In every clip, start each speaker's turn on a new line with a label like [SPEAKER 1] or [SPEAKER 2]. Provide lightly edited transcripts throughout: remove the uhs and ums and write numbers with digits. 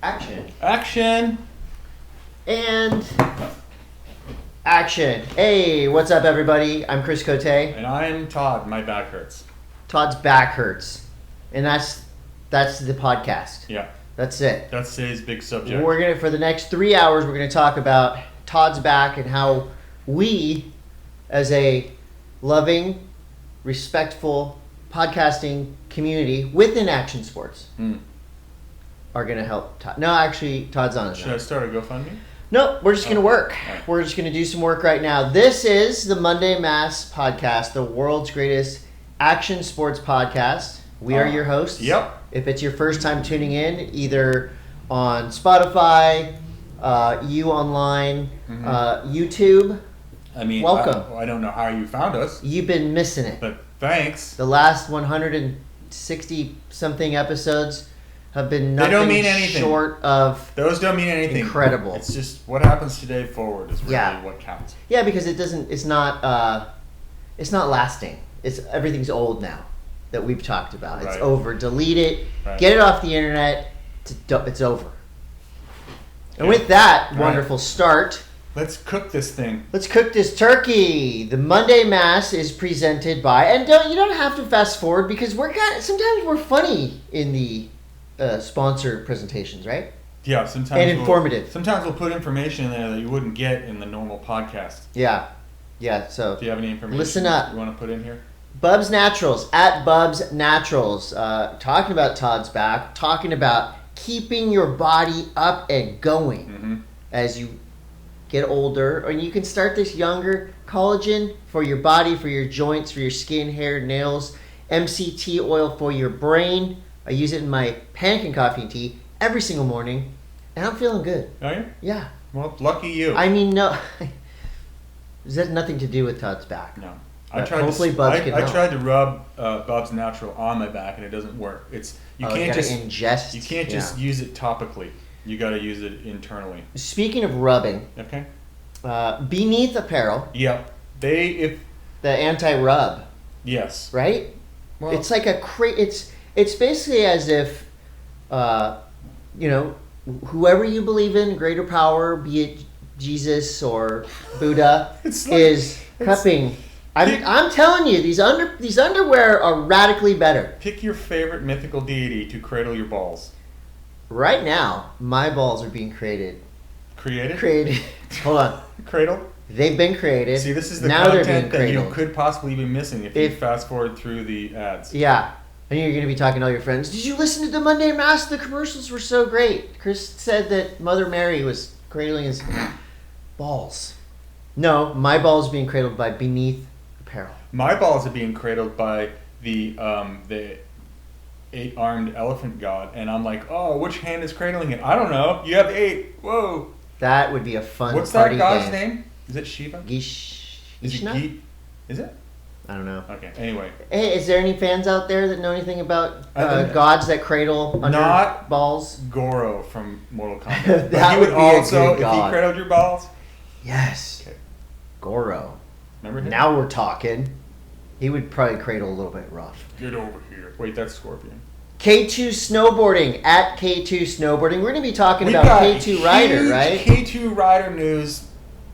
[SPEAKER 1] Action.
[SPEAKER 2] Action.
[SPEAKER 1] And action. Hey, what's up, everybody? I'm Chris Coté.
[SPEAKER 2] And I'm Todd. My back hurts.
[SPEAKER 1] Todd's back hurts. And that's the podcast.
[SPEAKER 2] Yeah.
[SPEAKER 1] That's it.
[SPEAKER 2] That's today's big subject.
[SPEAKER 1] For the next 3 hours, we're gonna talk about Todd's back and how we, as a loving, respectful podcasting community within action sports, are gonna help Todd. No, actually, Todd's on his own.
[SPEAKER 2] Should I start a GoFundMe?
[SPEAKER 1] No, we're just going to work.
[SPEAKER 2] Right.
[SPEAKER 1] We're just going to do some work right now. This is the M.A.S.S podcast, the world's greatest action sports podcast. We are your hosts.
[SPEAKER 2] Yep.
[SPEAKER 1] If it's your first time tuning in, either on Spotify, you online, YouTube,
[SPEAKER 2] I mean,
[SPEAKER 1] welcome.
[SPEAKER 2] I don't know how you found us.
[SPEAKER 1] You've been missing it.
[SPEAKER 2] But thanks.
[SPEAKER 1] The last 160-something episodes have been
[SPEAKER 2] They
[SPEAKER 1] nothing
[SPEAKER 2] don't mean anything.
[SPEAKER 1] short of
[SPEAKER 2] Those don't mean anything.
[SPEAKER 1] incredible.
[SPEAKER 2] It's just what happens today forward is really what counts.
[SPEAKER 1] Yeah, because it's not lasting. Everything's old now that we've talked about. It's over. Delete it.
[SPEAKER 2] Right.
[SPEAKER 1] Get it off the internet. It's over. And with that wonderful start,
[SPEAKER 2] let's cook this thing.
[SPEAKER 1] let's cook this turkey. The Monday Mass is presented by, and you don't have to fast forward because sometimes we're funny in the sponsor presentations, right?
[SPEAKER 2] Yeah, sometimes
[SPEAKER 1] And informative.
[SPEAKER 2] Sometimes we'll put information in there that you wouldn't get in the normal podcast.
[SPEAKER 1] Yeah. So
[SPEAKER 2] Do you have any information
[SPEAKER 1] listen up.
[SPEAKER 2] you want to put in here?
[SPEAKER 1] Bubs Naturals, at Bubs Naturals, talking about Todd's back, talking about keeping your body up and going as you get older. And you can start this younger. Collagen for your body, for your joints, for your skin, hair, nails. MCT oil for your brain. I use it in my Pannikin Coffee and Tea every single morning, and I'm feeling good.
[SPEAKER 2] Are you?
[SPEAKER 1] Yeah.
[SPEAKER 2] Well, lucky you.
[SPEAKER 1] I mean, no. This has nothing to do with Todd's back.
[SPEAKER 2] No.
[SPEAKER 1] Hopefully Bubs can help.
[SPEAKER 2] I tried to rub Bubs Natural on my back, and it doesn't work. You can't just
[SPEAKER 1] ingest.
[SPEAKER 2] You can't just use it topically. You got to use it internally.
[SPEAKER 1] Speaking of rubbing,
[SPEAKER 2] okay.
[SPEAKER 1] Beneath Apparel.
[SPEAKER 2] Yep.
[SPEAKER 1] The anti-rub.
[SPEAKER 2] Yes.
[SPEAKER 1] Right.
[SPEAKER 2] Well,
[SPEAKER 1] it's like it's basically as if, whoever you believe in, greater power, be it Jesus or Buddha, is cupping. I'm telling you, these underwear are radically better.
[SPEAKER 2] Pick your favorite mythical deity to cradle your balls.
[SPEAKER 1] Right now, my balls are being created.
[SPEAKER 2] Created?
[SPEAKER 1] Hold on.
[SPEAKER 2] Cradled?
[SPEAKER 1] They've been created.
[SPEAKER 2] See, this is the
[SPEAKER 1] now
[SPEAKER 2] content that you could possibly be missing if you fast forward through the ads.
[SPEAKER 1] Yeah. And you're going to be talking to all your friends. Did you listen to the Monday Mass? The commercials were so great. Chris said that Mother Mary was cradling his balls. No, my balls are being cradled by Beneath Apparel.
[SPEAKER 2] My balls are being cradled by the 8-armed elephant god. And I'm like, oh, which hand is cradling it? I don't know. You have 8. Whoa.
[SPEAKER 1] That would be a fun
[SPEAKER 2] What's
[SPEAKER 1] party
[SPEAKER 2] that god's
[SPEAKER 1] game.
[SPEAKER 2] name? Is it Shiva?
[SPEAKER 1] Is
[SPEAKER 2] it
[SPEAKER 1] it?
[SPEAKER 2] Is it?
[SPEAKER 1] I don't know.
[SPEAKER 2] Okay, anyway.
[SPEAKER 1] Hey, is there any fans out there that know anything about gods that cradle under balls?
[SPEAKER 2] Goro from Mortal Kombat.
[SPEAKER 1] That would be
[SPEAKER 2] also,
[SPEAKER 1] a good god.
[SPEAKER 2] if he cradled your balls?
[SPEAKER 1] Yes.
[SPEAKER 2] Okay.
[SPEAKER 1] Goro.
[SPEAKER 2] Remember him?
[SPEAKER 1] Now we're talking. He would probably cradle a little bit rough.
[SPEAKER 2] Get over here. Wait, that's Scorpion.
[SPEAKER 1] K2 Snowboarding, at K2 Snowboarding. We're going to be talking about K2 Rider, right?
[SPEAKER 2] K2 Rider news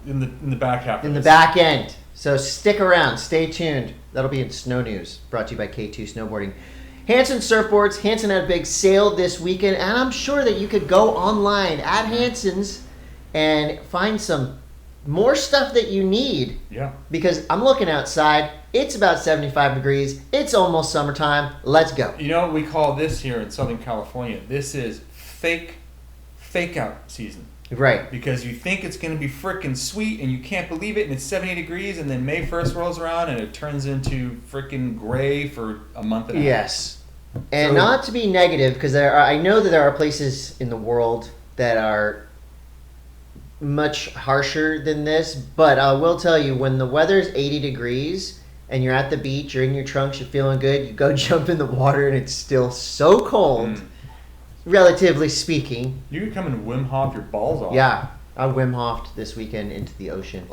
[SPEAKER 2] in the back half of
[SPEAKER 1] In
[SPEAKER 2] this.
[SPEAKER 1] the back end. So stick around. Stay tuned. That'll be in Snow News, brought to you by K2 Snowboarding. Hansen Surfboards. Hansen had a big sale this weekend, and I'm sure that you could go online at Hansen's and find some more stuff that you need.
[SPEAKER 2] Yeah.
[SPEAKER 1] Because I'm looking outside. It's about 75 degrees. It's almost summertime. Let's go.
[SPEAKER 2] You know what we call this here in Southern California? This is fake out season.
[SPEAKER 1] Right.
[SPEAKER 2] Because you think it's going to be freaking sweet and you can't believe it, and it's 70 degrees, and then May 1st rolls around and it turns into freaking gray for a month and a half.
[SPEAKER 1] Yes. And not to be negative, because I know that there are places in the world that are much harsher than this, but I will tell you, when the weather's 80 degrees and you're at the beach, you're in your trunks, you're feeling good, you go jump in the water and it's still so cold, relatively speaking.
[SPEAKER 2] You could come and Wim Hof your balls off.
[SPEAKER 1] Yeah, I Wim Hofed this weekend into the ocean.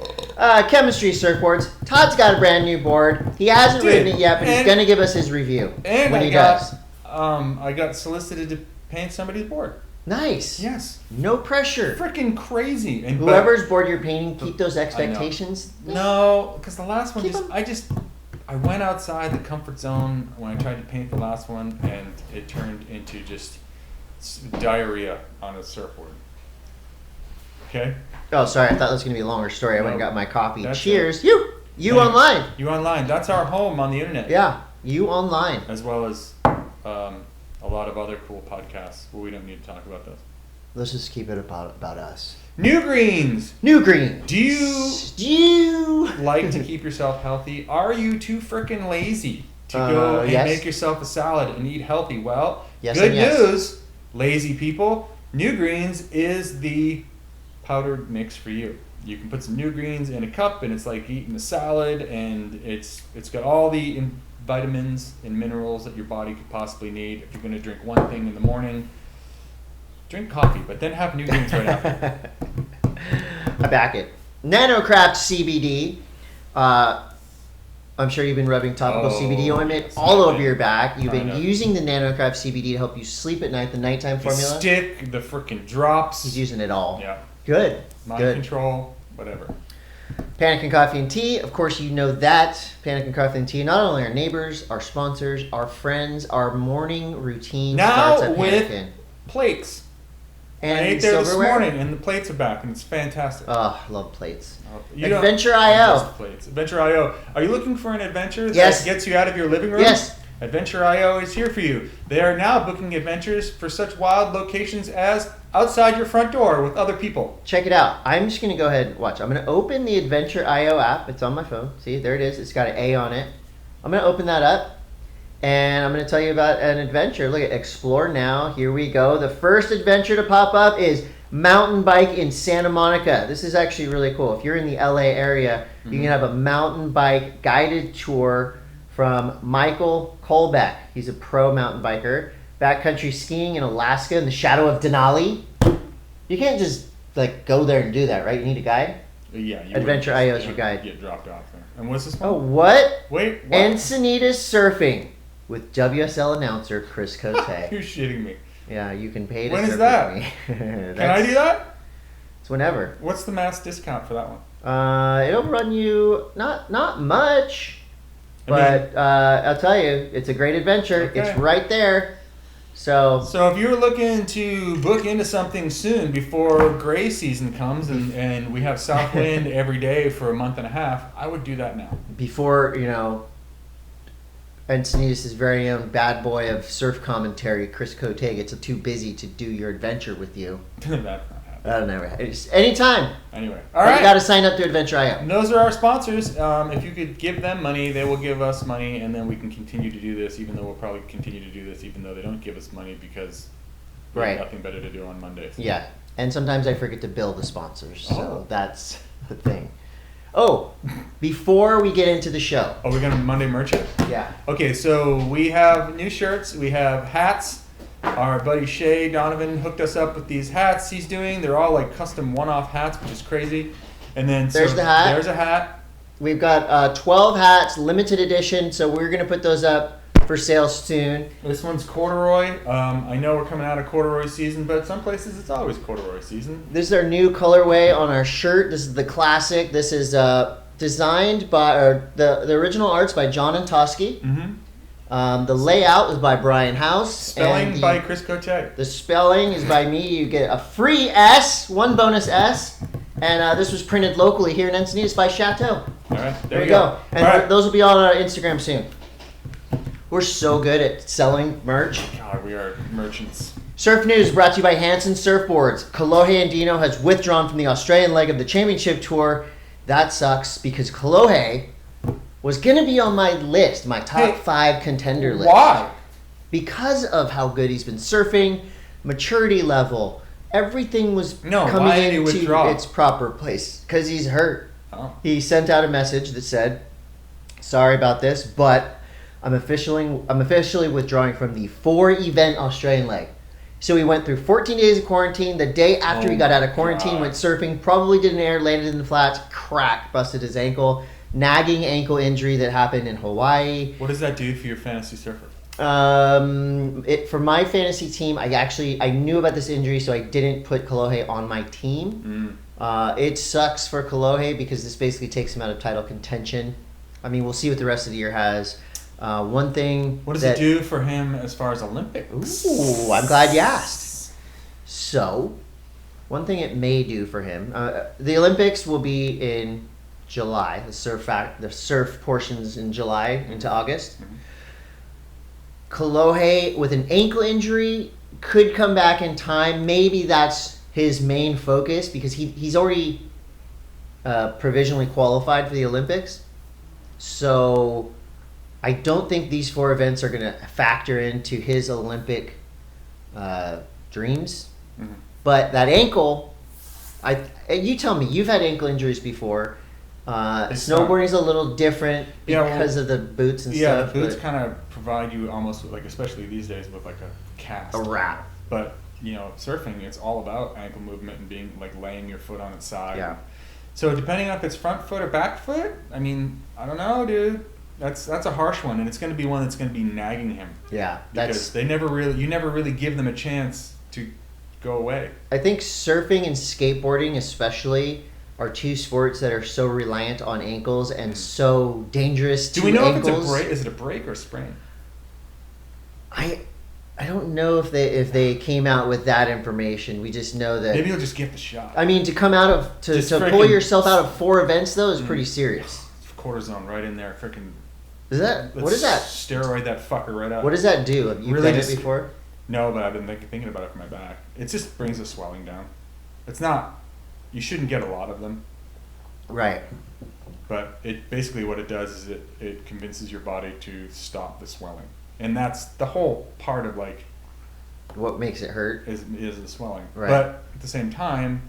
[SPEAKER 1] Chemistry Surfboards. Todd's got a brand new board. He hasn't ridden it yet, but he's going to give us his review
[SPEAKER 2] and
[SPEAKER 1] when he does.
[SPEAKER 2] I got solicited to paint somebody's board.
[SPEAKER 1] Nice.
[SPEAKER 2] Yes.
[SPEAKER 1] No pressure.
[SPEAKER 2] Freaking crazy. And
[SPEAKER 1] whoever's bored you're painting, keep those expectations.
[SPEAKER 2] No, because the last one
[SPEAKER 1] Keep
[SPEAKER 2] I went outside the comfort zone when I tried to paint the last one, and it turned into just diarrhea on a surfboard. Okay?
[SPEAKER 1] Oh, sorry. I thought that was going to be a longer story. I went and got my coffee. Cheers.
[SPEAKER 2] It.
[SPEAKER 1] You online.
[SPEAKER 2] You online. That's our home on the internet.
[SPEAKER 1] Yeah. You online.
[SPEAKER 2] As well as a lot of other cool podcasts. Well, we don't need to talk about those.
[SPEAKER 1] Let's just keep it about us.
[SPEAKER 2] New Greens.
[SPEAKER 1] New Green.
[SPEAKER 2] Do you like to keep yourself healthy? Are you too freaking lazy to go and make yourself a salad and eat healthy? Well, good news, lazy people. New Greens is the powdered mix for you. You can put some New Greens in a cup, and it's like eating a salad, and it's got all the vitamins and minerals that your body could possibly need. If you're going to drink one thing in the morning, drink coffee, but then have New Greens right after.
[SPEAKER 1] I back it. NanocraftCBD. I'm sure you've been rubbing topical CBD ointment all over your back. You've been using the NanocraftCBD to help you sleep at night, the nighttime formula.
[SPEAKER 2] The stick, the freaking drops.
[SPEAKER 1] He's using it all.
[SPEAKER 2] Yeah.
[SPEAKER 1] Good.
[SPEAKER 2] Mind control, whatever.
[SPEAKER 1] Pannikin Coffee and Tea. Of course, you know that. Pannikin Coffee and Tea, not only our neighbors, our sponsors, our friends, our morning routine starts at Pannikin.
[SPEAKER 2] Plates.
[SPEAKER 1] And
[SPEAKER 2] I ate there this morning, and the plates are back, and it's fantastic.
[SPEAKER 1] Oh, I love plates.
[SPEAKER 2] Adventure.io. Adventure.io. Are you looking for an adventure that gets you out of your living room?
[SPEAKER 1] Yes.
[SPEAKER 2] Adventure.io is here for you. They are now booking adventures for such wild locations as outside your front door with other people.
[SPEAKER 1] Check it out. I'm just going to go ahead and watch. I'm going to open the Adventure.io app. It's on my phone. See, there it is. It's got an A on it. I'm going to open that up, and I'm going to tell you about an adventure. Look at Explore Now. Here we go. The first adventure to pop up is mountain bike in Santa Monica. This is actually really cool. If you're in the LA area, you can have a mountain bike guided tour from Michael Kolbeck. He's a pro mountain biker. Backcountry skiing in Alaska in the shadow of Denali. You can't just go there and do that, right? You need a guide?
[SPEAKER 2] Yeah.
[SPEAKER 1] Adventure.io is your guide.
[SPEAKER 2] Get dropped off there. And what's this one?
[SPEAKER 1] Oh, what?
[SPEAKER 2] Wait, what?
[SPEAKER 1] Encinitas Surfing with WSL announcer Chris Coté.
[SPEAKER 2] You're shitting me.
[SPEAKER 1] Yeah, you can pay to
[SPEAKER 2] When
[SPEAKER 1] surf
[SPEAKER 2] is that?
[SPEAKER 1] with me.
[SPEAKER 2] Can I do that?
[SPEAKER 1] It's whenever.
[SPEAKER 2] What's the mass discount for that one?
[SPEAKER 1] It'll run you not much, but I'll tell you, it's a great adventure. Okay. It's right there. So
[SPEAKER 2] if you're looking to book into something soon before gray season comes and we have south wind every day for a month and a half, I would do that now.
[SPEAKER 1] Before, Encinitas' very own bad boy of surf commentary, Chris Coté, gets too busy to do your adventure with you.
[SPEAKER 2] That's not happening.
[SPEAKER 1] That'll never happen. Anytime.
[SPEAKER 2] Anyway. All right.
[SPEAKER 1] You got to sign up to Adventure.io.
[SPEAKER 2] And those are our sponsors. If you could give them money, they will give us money, and then we can continue to do this, even though we'll probably continue to do this, even though they don't give us money because we have nothing better to do on Mondays.
[SPEAKER 1] Yeah. And sometimes I forget to bill the sponsors, so that's the thing. Oh, before we get into the show.
[SPEAKER 2] Oh, we're going to Monday merch it?
[SPEAKER 1] Yeah.
[SPEAKER 2] Okay, so we have new shirts. We have hats. Our buddy Shay Donovan hooked us up with these hats he's doing. They're all custom one-off hats, which is crazy. And then
[SPEAKER 1] there's the hat.
[SPEAKER 2] There's a hat.
[SPEAKER 1] We've got 12 hats, limited edition, so we're going to put those up for sale soon.
[SPEAKER 2] This one's corduroy. I know we're coming out of corduroy season, but some places it's always corduroy season.
[SPEAKER 1] This is our new colorway on our shirt. This is the classic. This is designed by, the original art's by John and Tosky.
[SPEAKER 2] Mm-hmm.
[SPEAKER 1] The layout is by Brian House.
[SPEAKER 2] Spelling by Chris Coté.
[SPEAKER 1] The spelling is by me. You get a free S, one bonus S. And this was printed locally here in Encinitas by Chateau.
[SPEAKER 2] All right,
[SPEAKER 1] there we go. And those will be on our Instagram soon. We're so good at selling merch.
[SPEAKER 2] God, we are merchants.
[SPEAKER 1] Surf News brought to you by Hansen Surfboards. Kolohe Andino has withdrawn from the Australian leg of the championship tour. That sucks because Kolohe was going to be on my list, my top 5 contender list.
[SPEAKER 2] Why?
[SPEAKER 1] Because of how good he's been surfing, maturity level, everything was coming into its proper place. Because he's hurt.
[SPEAKER 2] Oh.
[SPEAKER 1] He sent out a message that said, sorry about this, but I'm officially withdrawing from the 4-event Australian leg. So he went through 14 days of quarantine. The day after he got out of quarantine, went surfing, probably did an air, landed in the flats, busted his ankle. Nagging ankle injury that happened in Hawaii.
[SPEAKER 2] What does that do for your fantasy surfer?
[SPEAKER 1] For my fantasy team, I knew about this injury, so I didn't put Kolohe on my team. It sucks for Kolohe because this basically takes him out of title contention. I mean, we'll see what the rest of the year has. One thing.
[SPEAKER 2] What does it do for him as far as Olympics?
[SPEAKER 1] Ooh, I'm glad you asked. So, one thing it may do for him. The Olympics will be in July. The surf portions in July into August. Kolohe with an ankle injury could come back in time. Maybe that's his main focus because he's already provisionally qualified for the Olympics. So I don't think these 4 events are going to factor into his Olympic dreams. But that ankle, you tell me, you've had ankle injuries before. Snowboarding is a little different because of the boots and stuff.
[SPEAKER 2] Yeah, the boots kind of provide you almost like, especially these days, with like a cast.
[SPEAKER 1] A wrap.
[SPEAKER 2] But, surfing, it's all about ankle movement and being like laying your foot on its side.
[SPEAKER 1] Yeah.
[SPEAKER 2] So depending on if it's front foot or back foot, I mean, I don't know, dude. That's a harsh one, and it's going to be one that's going to be nagging him.
[SPEAKER 1] Yeah,
[SPEAKER 2] because you never really give them a chance to go away.
[SPEAKER 1] I think surfing and skateboarding, especially, are 2 sports that are so reliant on ankles and so dangerous to ankles. Do we know
[SPEAKER 2] if it's a break? Is it a break or a sprain?
[SPEAKER 1] I don't know if they came out with that information. We just know that
[SPEAKER 2] maybe you'll just get the shot.
[SPEAKER 1] I mean, to come out of to pull yourself out of 4 events though is pretty serious.
[SPEAKER 2] Cortisone right in there, freaking.
[SPEAKER 1] Is that what is that?
[SPEAKER 2] Steroid that fucker right up.
[SPEAKER 1] What does that do? Have you done it before?
[SPEAKER 2] No, but I've been thinking about it for my back. It just brings the swelling down. It's not. You shouldn't get a lot of them.
[SPEAKER 1] Right.
[SPEAKER 2] But it basically what it does is it convinces your body to stop the swelling. And that's the whole part of like
[SPEAKER 1] what makes it hurt
[SPEAKER 2] is the swelling.
[SPEAKER 1] Right.
[SPEAKER 2] But at the same time,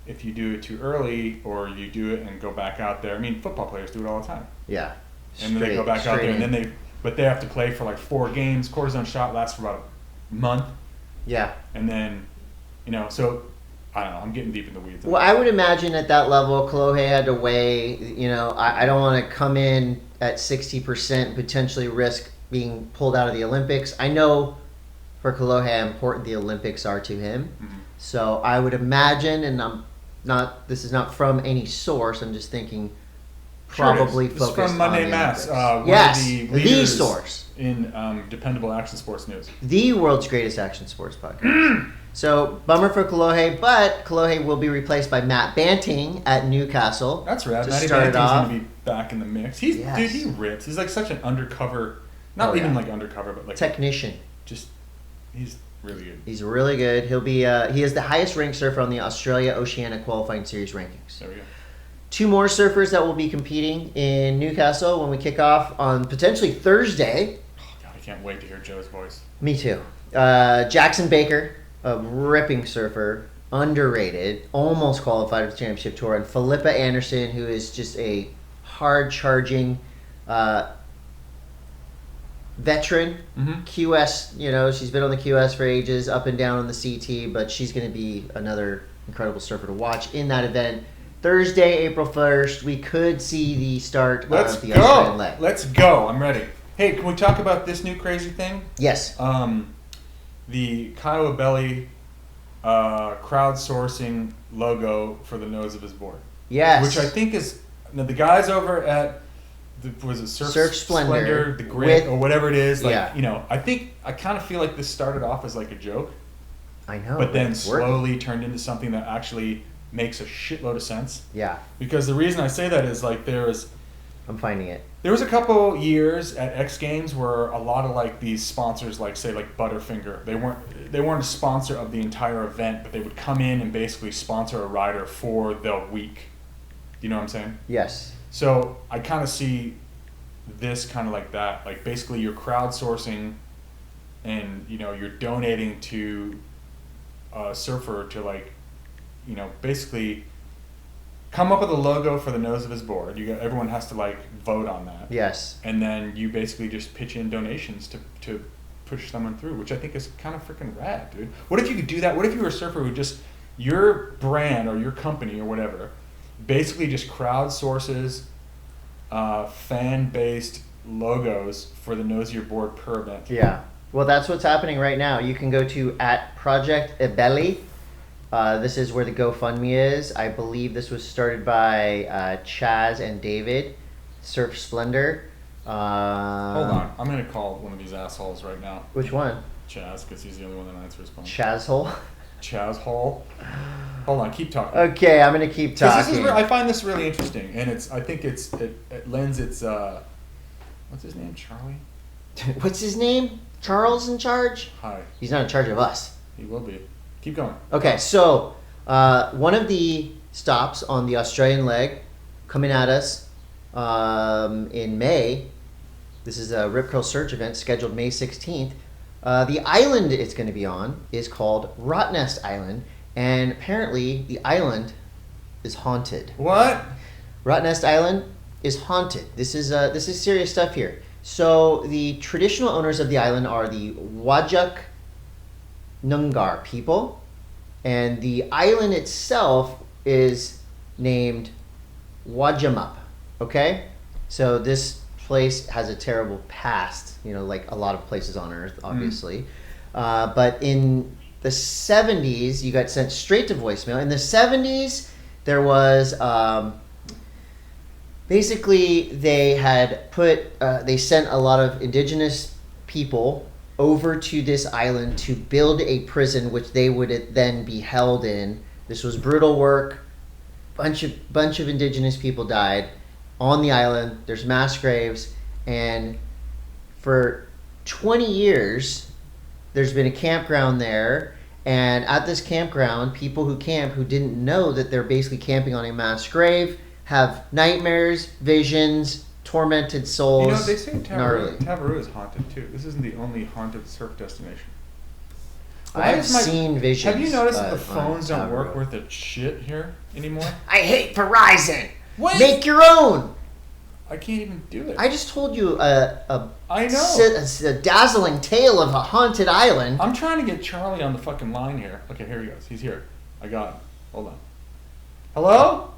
[SPEAKER 2] if you do it too early or you do it and go back out there, I mean, football players do it all the time.
[SPEAKER 1] Yeah.
[SPEAKER 2] And then they go back out there and then they have to play for like 4 games. Cortisone shot lasts for about a month.
[SPEAKER 1] Yeah.
[SPEAKER 2] And then, so I don't know. I'm getting deep in the weeds.
[SPEAKER 1] Well, I would imagine at that level, Kolohe had to weigh. I don't want to come in at 60%, potentially risk being pulled out of the Olympics. I know for Kolohe how important the Olympics are to him. So I would imagine, and this is not from any source. I'm just thinking. Probably
[SPEAKER 2] focused
[SPEAKER 1] focused
[SPEAKER 2] from Monday M.A.S.S.
[SPEAKER 1] Yes,
[SPEAKER 2] the
[SPEAKER 1] source
[SPEAKER 2] in dependable action sports news.
[SPEAKER 1] The world's greatest action sports podcast. So, bummer for Kolohe, but Kolohe will be replaced by Matt Banting at Newcastle.
[SPEAKER 2] That's rad. Matty Banting's going to be back in the mix. Dude, he rips. He's like such an undercover, like undercover, but like
[SPEAKER 1] technician.
[SPEAKER 2] He's really good.
[SPEAKER 1] He's really good. He'll be. He is the highest ranked surfer on the Australia Oceania Qualifying Series rankings.
[SPEAKER 2] There we go.
[SPEAKER 1] 2 more surfers that will be competing in Newcastle when we kick off on potentially Thursday.
[SPEAKER 2] Oh, God, I can't wait to hear Joe's voice.
[SPEAKER 1] Me too. Jackson Baker, a ripping surfer, underrated, almost qualified for the championship tour, and Philippa Anderson, who is just a hard-charging veteran. QS, she's been on the QS for ages, up and down on the CT, but she's going to be another incredible surfer to watch in that event. Thursday, April 1st, we could see the start of the Australian leg.
[SPEAKER 2] Let's go. I'm ready. Hey, can we talk about this new crazy thing?
[SPEAKER 1] Yes.
[SPEAKER 2] The Kiowa Belly crowdsourcing logo for the nose of his board.
[SPEAKER 1] Yes.
[SPEAKER 2] Which I think is the guys over at Surf Splendor, the Grit, or whatever it is. Like, I kind of feel like this started off as like a joke.
[SPEAKER 1] I know.
[SPEAKER 2] But then slowly turned into something that actually makes a shitload of sense.
[SPEAKER 1] Yeah.
[SPEAKER 2] Because the reason I say that is like
[SPEAKER 1] I'm finding it.
[SPEAKER 2] There was a couple years at X Games where a lot of like these sponsors, like say like Butterfinger, they weren't a sponsor of the entire event, but they would come in and basically sponsor a rider for the week. You know what I'm saying?
[SPEAKER 1] Yes.
[SPEAKER 2] So I kind of see this kind of like that. Like basically you're crowdsourcing and you're donating to a surfer to like basically come up with a logo for the nose of his board. Everyone has to like vote on that.
[SPEAKER 1] Yes.
[SPEAKER 2] And then you basically just pitch in donations to push someone through, which I think is kind of freaking rad, dude. What if you could do that? What if you were a surfer who just, your brand or your company or whatever, basically just crowdsources fan-based logos for the nose of your board per event.
[SPEAKER 1] Yeah. Well, that's what's happening right now. You can go to @ProjectEbeli. This is where the GoFundMe is. I believe this was started by Chaz and David, Surf Splendor.
[SPEAKER 2] Hold on. I'm going to call one of these assholes right now.
[SPEAKER 1] Which one?
[SPEAKER 2] Chaz, because he's the only one that answers his phone.
[SPEAKER 1] Chazhole?
[SPEAKER 2] Chazhole. Hold on. Keep talking.
[SPEAKER 1] Okay, I'm going to keep talking.
[SPEAKER 2] I find this really interesting, and I think it lends its... what's his name? Charlie?
[SPEAKER 1] What's his name? Charles in charge?
[SPEAKER 2] Hi.
[SPEAKER 1] He's not in charge of us.
[SPEAKER 2] He will be. Keep going.
[SPEAKER 1] Okay, so one of the stops on the Australian leg coming at us in May. This is a Rip Curl Search event scheduled May 16th. The island it's going to be on is called Rottnest Island, and apparently the island is haunted.
[SPEAKER 2] What?
[SPEAKER 1] Rottnest Island is haunted. This is serious stuff here. So the traditional owners of the island are the Whadjuk Noongar people, and the island itself is named Wajimap. Okay, so this place has a terrible past, like a lot of places on Earth, obviously. But in the 70s, you got sent straight to voicemail. In the 70s, there was basically they had they sent a lot of indigenous people over to this island to build a prison which they would then be held in. This was brutal work. Bunch of indigenous people died on the island. There's mass graves, and for 20 years there's been a campground there, and at this campground people who camp who didn't know that they're basically camping on a mass grave have nightmares, visions, tormented souls.
[SPEAKER 2] They say Tavarua is haunted too. This isn't the only haunted surf destination.
[SPEAKER 1] I've seen visions.
[SPEAKER 2] Have you noticed that the phones don't work worth a shit here anymore?
[SPEAKER 1] I hate Verizon.
[SPEAKER 2] What?
[SPEAKER 1] Make your own.
[SPEAKER 2] I can't even do it.
[SPEAKER 1] I just told you a dazzling tale of a haunted island.
[SPEAKER 2] I'm trying to get Charlie on the fucking line here. Okay, here he goes. He's here. I got him. Hold on. Hello?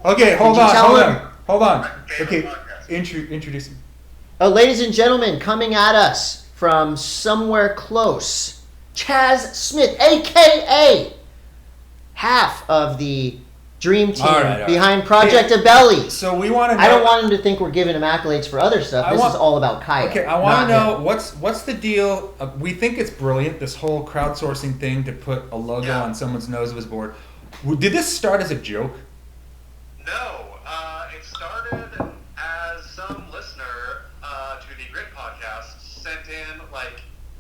[SPEAKER 2] Okay, hold on. Okay, introduce him.
[SPEAKER 1] Ladies and gentlemen, coming at us from somewhere close, Chaz Smith, a.k.a. half of the dream team behind Project Ebeli.
[SPEAKER 2] So we want to know...
[SPEAKER 1] I don't want him to think we're giving him accolades for other stuff. This is all about Kyle.
[SPEAKER 2] Okay, I want to know, what's the deal? We think it's brilliant, this whole crowdsourcing thing to put a logo on someone's nose of his board. Did this start as a joke?
[SPEAKER 3] No, it started as some listener to the Grit podcast sent in,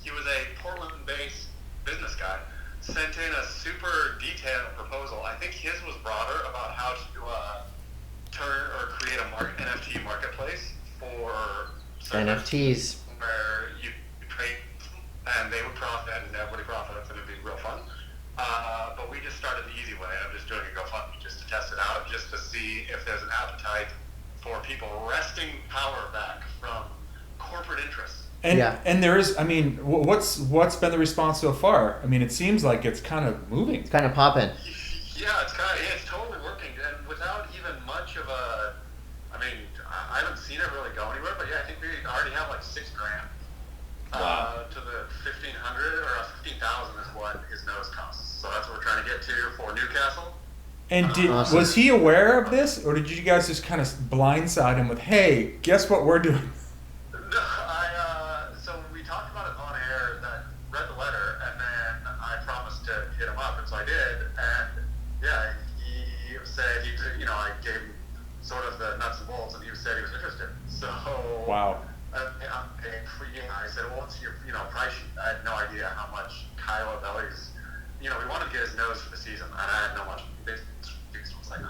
[SPEAKER 3] he was a Portland-based business guy, sent in a super detailed proposal. I think his was broader about how to turn or create a NFT marketplace for
[SPEAKER 1] NFTs,
[SPEAKER 3] where you trade and they would profit and everybody profits and it'd be real fun. But we just started the easy way of just doing a GoFundMe just to test it out, just to see if there's an appetite for people wresting power back from corporate interests.
[SPEAKER 2] And there is, what's been the response so far? It seems like it's kind of moving.
[SPEAKER 1] It's kind of popping.
[SPEAKER 3] Yeah, it's totally working, and without even much of a, I haven't seen it really go anywhere, but I think we already have $6,000 to the 1,500 or 15,000 is what his nose costs. So that's what we're trying to get to for Newcastle.
[SPEAKER 2] And was he aware of this, or did you guys just kind of blindside him with, "Hey, guess what we're doing"?
[SPEAKER 3] So we talked about it on air. That read the letter, and then I promised to hit him up, and so I did. And he said I gave him sort of the nuts and bolts, and he said he was interested. So
[SPEAKER 2] wow.
[SPEAKER 3] I said, well, what's your price sheet? I had no idea how much Kyle Ebeli's. We wanted to get his nose for the season, and I had no much. It was like $150,000.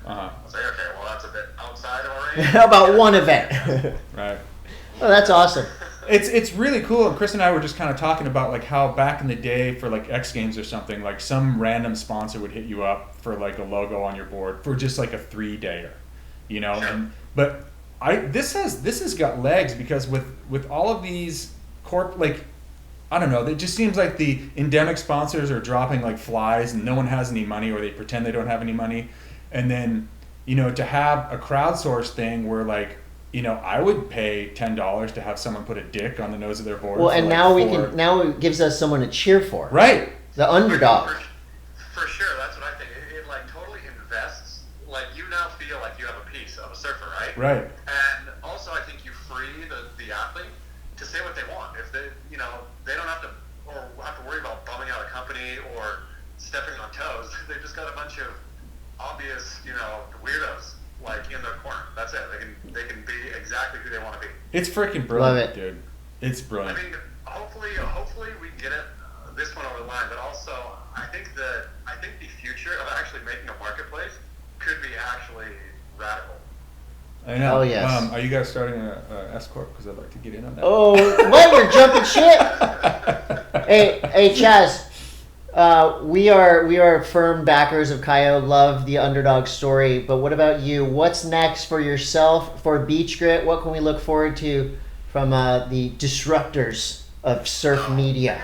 [SPEAKER 3] I was like, okay, well, that's a bit outside of our range.
[SPEAKER 1] How about one event?
[SPEAKER 2] Right.
[SPEAKER 1] Oh, that's awesome.
[SPEAKER 2] It's really cool. And Chris and I were just kind of talking about how back in the day for X Games or something, some random sponsor would hit you up for a logo on your board for just a 3-dayer, Sure. But this has got legs because with all of these I don't know, it just seems like the endemic sponsors are dropping like flies and no one has any money, or they pretend they don't have any money, and then to have a crowdsourced thing where like, I would pay $10 to have someone put a dick on the nose of their board.
[SPEAKER 1] Well, and now now it gives us someone to cheer for.
[SPEAKER 2] Right.
[SPEAKER 1] The underdog.
[SPEAKER 3] For sure, that's what I think. It like totally invests. Like you now feel like you have a piece of a surfer, right?
[SPEAKER 2] Right.
[SPEAKER 3] And also, I think you free the athlete to say what they want. If they, they don't have to worry about bumming out a company or stepping on toes. They've just got a bunch of obvious, weirdos like in their corner. That's it. They can be exactly who they want to be.
[SPEAKER 2] It's freaking brilliant, dude. It's brilliant.
[SPEAKER 3] I mean, hopefully we can get it this one over the line. But also, I think the future of actually making a marketplace could be actually radical.
[SPEAKER 2] I know.
[SPEAKER 1] Oh yes.
[SPEAKER 2] Are you guys starting a S corp? Because I'd like to get in on that.
[SPEAKER 1] Oh, what? We're jumping shit. Hey, Chaz. We are firm backers of Kayo. Love the underdog story. But what about you? What's next for yourself, for Beach Grit? What can we look forward to from the disruptors of surf media?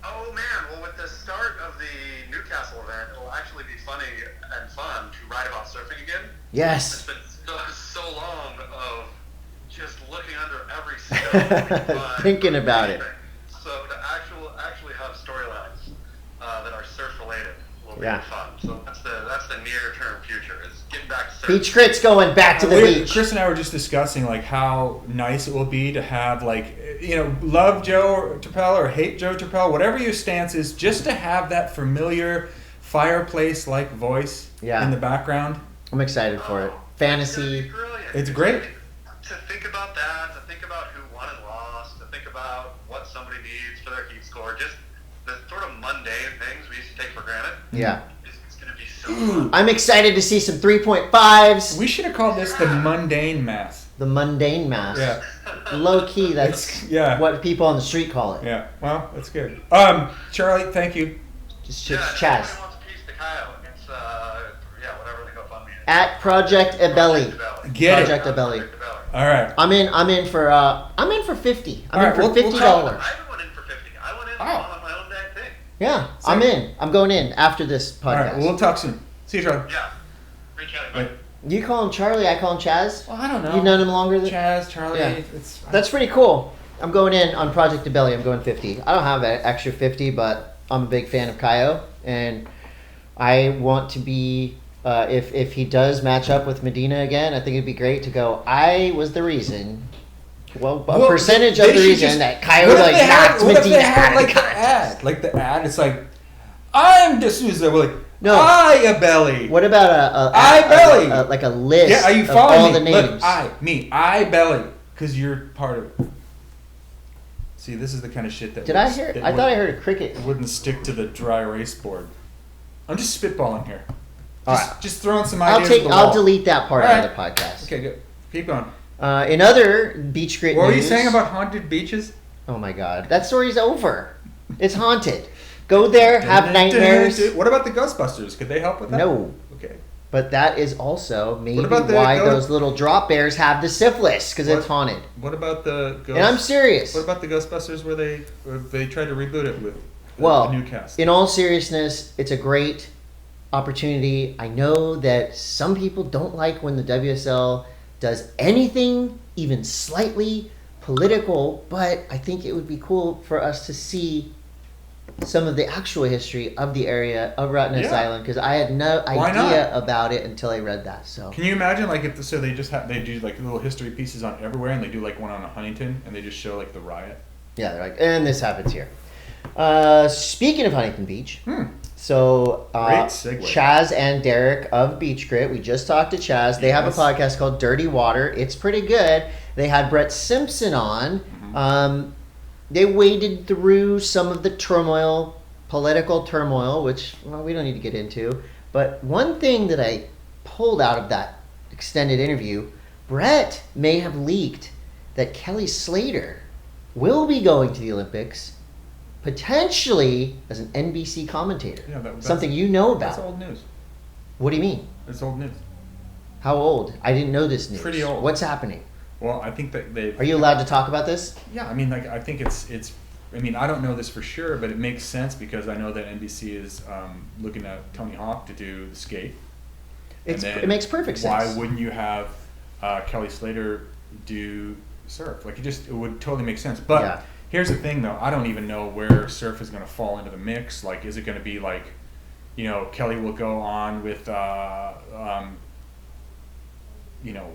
[SPEAKER 3] Oh man! Well, with the start of the Newcastle event, it'll actually be funny and fun to write about surfing again.
[SPEAKER 1] Yes.
[SPEAKER 3] It's been so long of just looking under every stone,
[SPEAKER 1] thinking about it.
[SPEAKER 3] So to actually have storylines that are surf related will be fun. So that's the near term future is getting back to surf.
[SPEAKER 1] Beach Grit's going back to the beach.
[SPEAKER 2] Chris and I were just discussing like how nice it will be to have like love Joe Turpel or hate Joe Turpel, whatever your stance is, just to have that familiar fireplace like voice in the background.
[SPEAKER 1] I'm excited for it. Fantasy.
[SPEAKER 2] It's great.
[SPEAKER 3] To think about that, to think about who won and lost, to think about what somebody needs for their heat score, just the sort of mundane things we used to take for granted.
[SPEAKER 1] Yeah.
[SPEAKER 3] It's going to be so fun.
[SPEAKER 1] I'm excited to see some 3.5s.
[SPEAKER 2] We should have called this the mundane M.A.S.S.
[SPEAKER 1] The mundane M.A.S.S.
[SPEAKER 2] Yeah.
[SPEAKER 1] Low key, that's what people on the street call it.
[SPEAKER 2] Yeah. Well, that's good. Charlie, thank you.
[SPEAKER 1] Just
[SPEAKER 3] Chaz.
[SPEAKER 1] Chaz.
[SPEAKER 3] Wants a piece to Kyle. It's whatever the GoFundMe is.
[SPEAKER 1] At Project Abelli.
[SPEAKER 2] Get
[SPEAKER 1] Project
[SPEAKER 2] it.
[SPEAKER 1] Abelli.
[SPEAKER 2] All right.
[SPEAKER 1] I'm in for 50. I'm in for $50.
[SPEAKER 3] I haven't went in for 50. I went in on my own dang thing.
[SPEAKER 1] Yeah, I'm in. I'm going in after this podcast.
[SPEAKER 2] All right, we'll talk soon. See you, Charlie.
[SPEAKER 3] Yeah. Great chatting. Bye.
[SPEAKER 1] You call him Charlie, I call him Chaz?
[SPEAKER 2] Well, I don't know.
[SPEAKER 1] You've known him longer than...
[SPEAKER 2] Chaz, Charlie.
[SPEAKER 1] Yeah. That's pretty cool. I'm going in on Project Abelli. I'm going 50. I don't have an extra 50, but I'm a big fan of Kayo, and I want to be... if he does match up with Medina again, I think it'd be great to go, I was the reason... Well, a percentage of the reason that Kayo knocked Medina out of the contest.
[SPEAKER 2] Like the ad, it's like, I'm D'Souza. We're like,
[SPEAKER 1] no.
[SPEAKER 2] Abelli.
[SPEAKER 1] What about
[SPEAKER 2] Belly?
[SPEAKER 1] Like a list
[SPEAKER 2] yeah, are you
[SPEAKER 1] of
[SPEAKER 2] following
[SPEAKER 1] all
[SPEAKER 2] me?
[SPEAKER 1] the names?
[SPEAKER 2] Look, I Belly, because you're part of it. See, this is the kind of shit that...
[SPEAKER 1] I thought I heard a cricket.
[SPEAKER 2] It wouldn't stick to the dry erase board. I'm just spitballing here.
[SPEAKER 1] All right.
[SPEAKER 2] Just throwing some ideas
[SPEAKER 1] I'll delete that part out of the podcast.
[SPEAKER 2] Okay, good. Keep going.
[SPEAKER 1] In other Beach Grit
[SPEAKER 2] What
[SPEAKER 1] news...
[SPEAKER 2] were you saying about haunted beaches?
[SPEAKER 1] Oh my god. That story's over. It's haunted. Go there, have nightmares.
[SPEAKER 2] What about the Ghostbusters? Could they help with that?
[SPEAKER 1] No.
[SPEAKER 2] Okay.
[SPEAKER 1] But that is also maybe why those little drop bears have the syphilis, because it's haunted.
[SPEAKER 2] What about the
[SPEAKER 1] And I'm serious.
[SPEAKER 2] What about the Ghostbusters where they tried to reboot it with
[SPEAKER 1] a
[SPEAKER 2] new cast?
[SPEAKER 1] In all seriousness, it's a great opportunity. I know that some people don't like when the WSL does anything even slightly political, but I think it would be cool for us to see some of the actual history of the area of Rottnest Island, because I had no idea about it until I read that. So
[SPEAKER 2] can you imagine they do like little history pieces on everywhere, and they do like one on Huntington, and they just show like the riot?
[SPEAKER 1] Yeah, they're like, and this happens here. Speaking of Huntington Beach, so Chaz and Derek of Beach Grit, we just talked to Chaz. They have a podcast called Dirty Water. It's pretty good. They had Brett Simpson on. Mm-hmm. They waded through some of the political turmoil, which we don't need to get into. But one thing that I pulled out of that extended interview, Brett may have leaked that Kelly Slater will be going to the Olympics, potentially as an NBC commentator. Yeah, that's something you know about.
[SPEAKER 2] That's old news.
[SPEAKER 1] What do you mean?
[SPEAKER 2] It's old news.
[SPEAKER 1] How old? I didn't know this news.
[SPEAKER 2] Pretty old.
[SPEAKER 1] What's happening?
[SPEAKER 2] Well, I think that they...
[SPEAKER 1] Are you allowed to talk about this?
[SPEAKER 2] Yeah, I mean, I think it's... I mean, I don't know this for sure, but it makes sense because I know that NBC is looking at Tony Hawk to do the skate.
[SPEAKER 1] It makes perfect sense.
[SPEAKER 2] Why wouldn't you have Kelly Slater do surf? Like, it would totally make sense. But here's the thing, though. I don't even know where surf is going to fall into the mix. Like, is it going to be like, you know, Kelly will go on with, you know,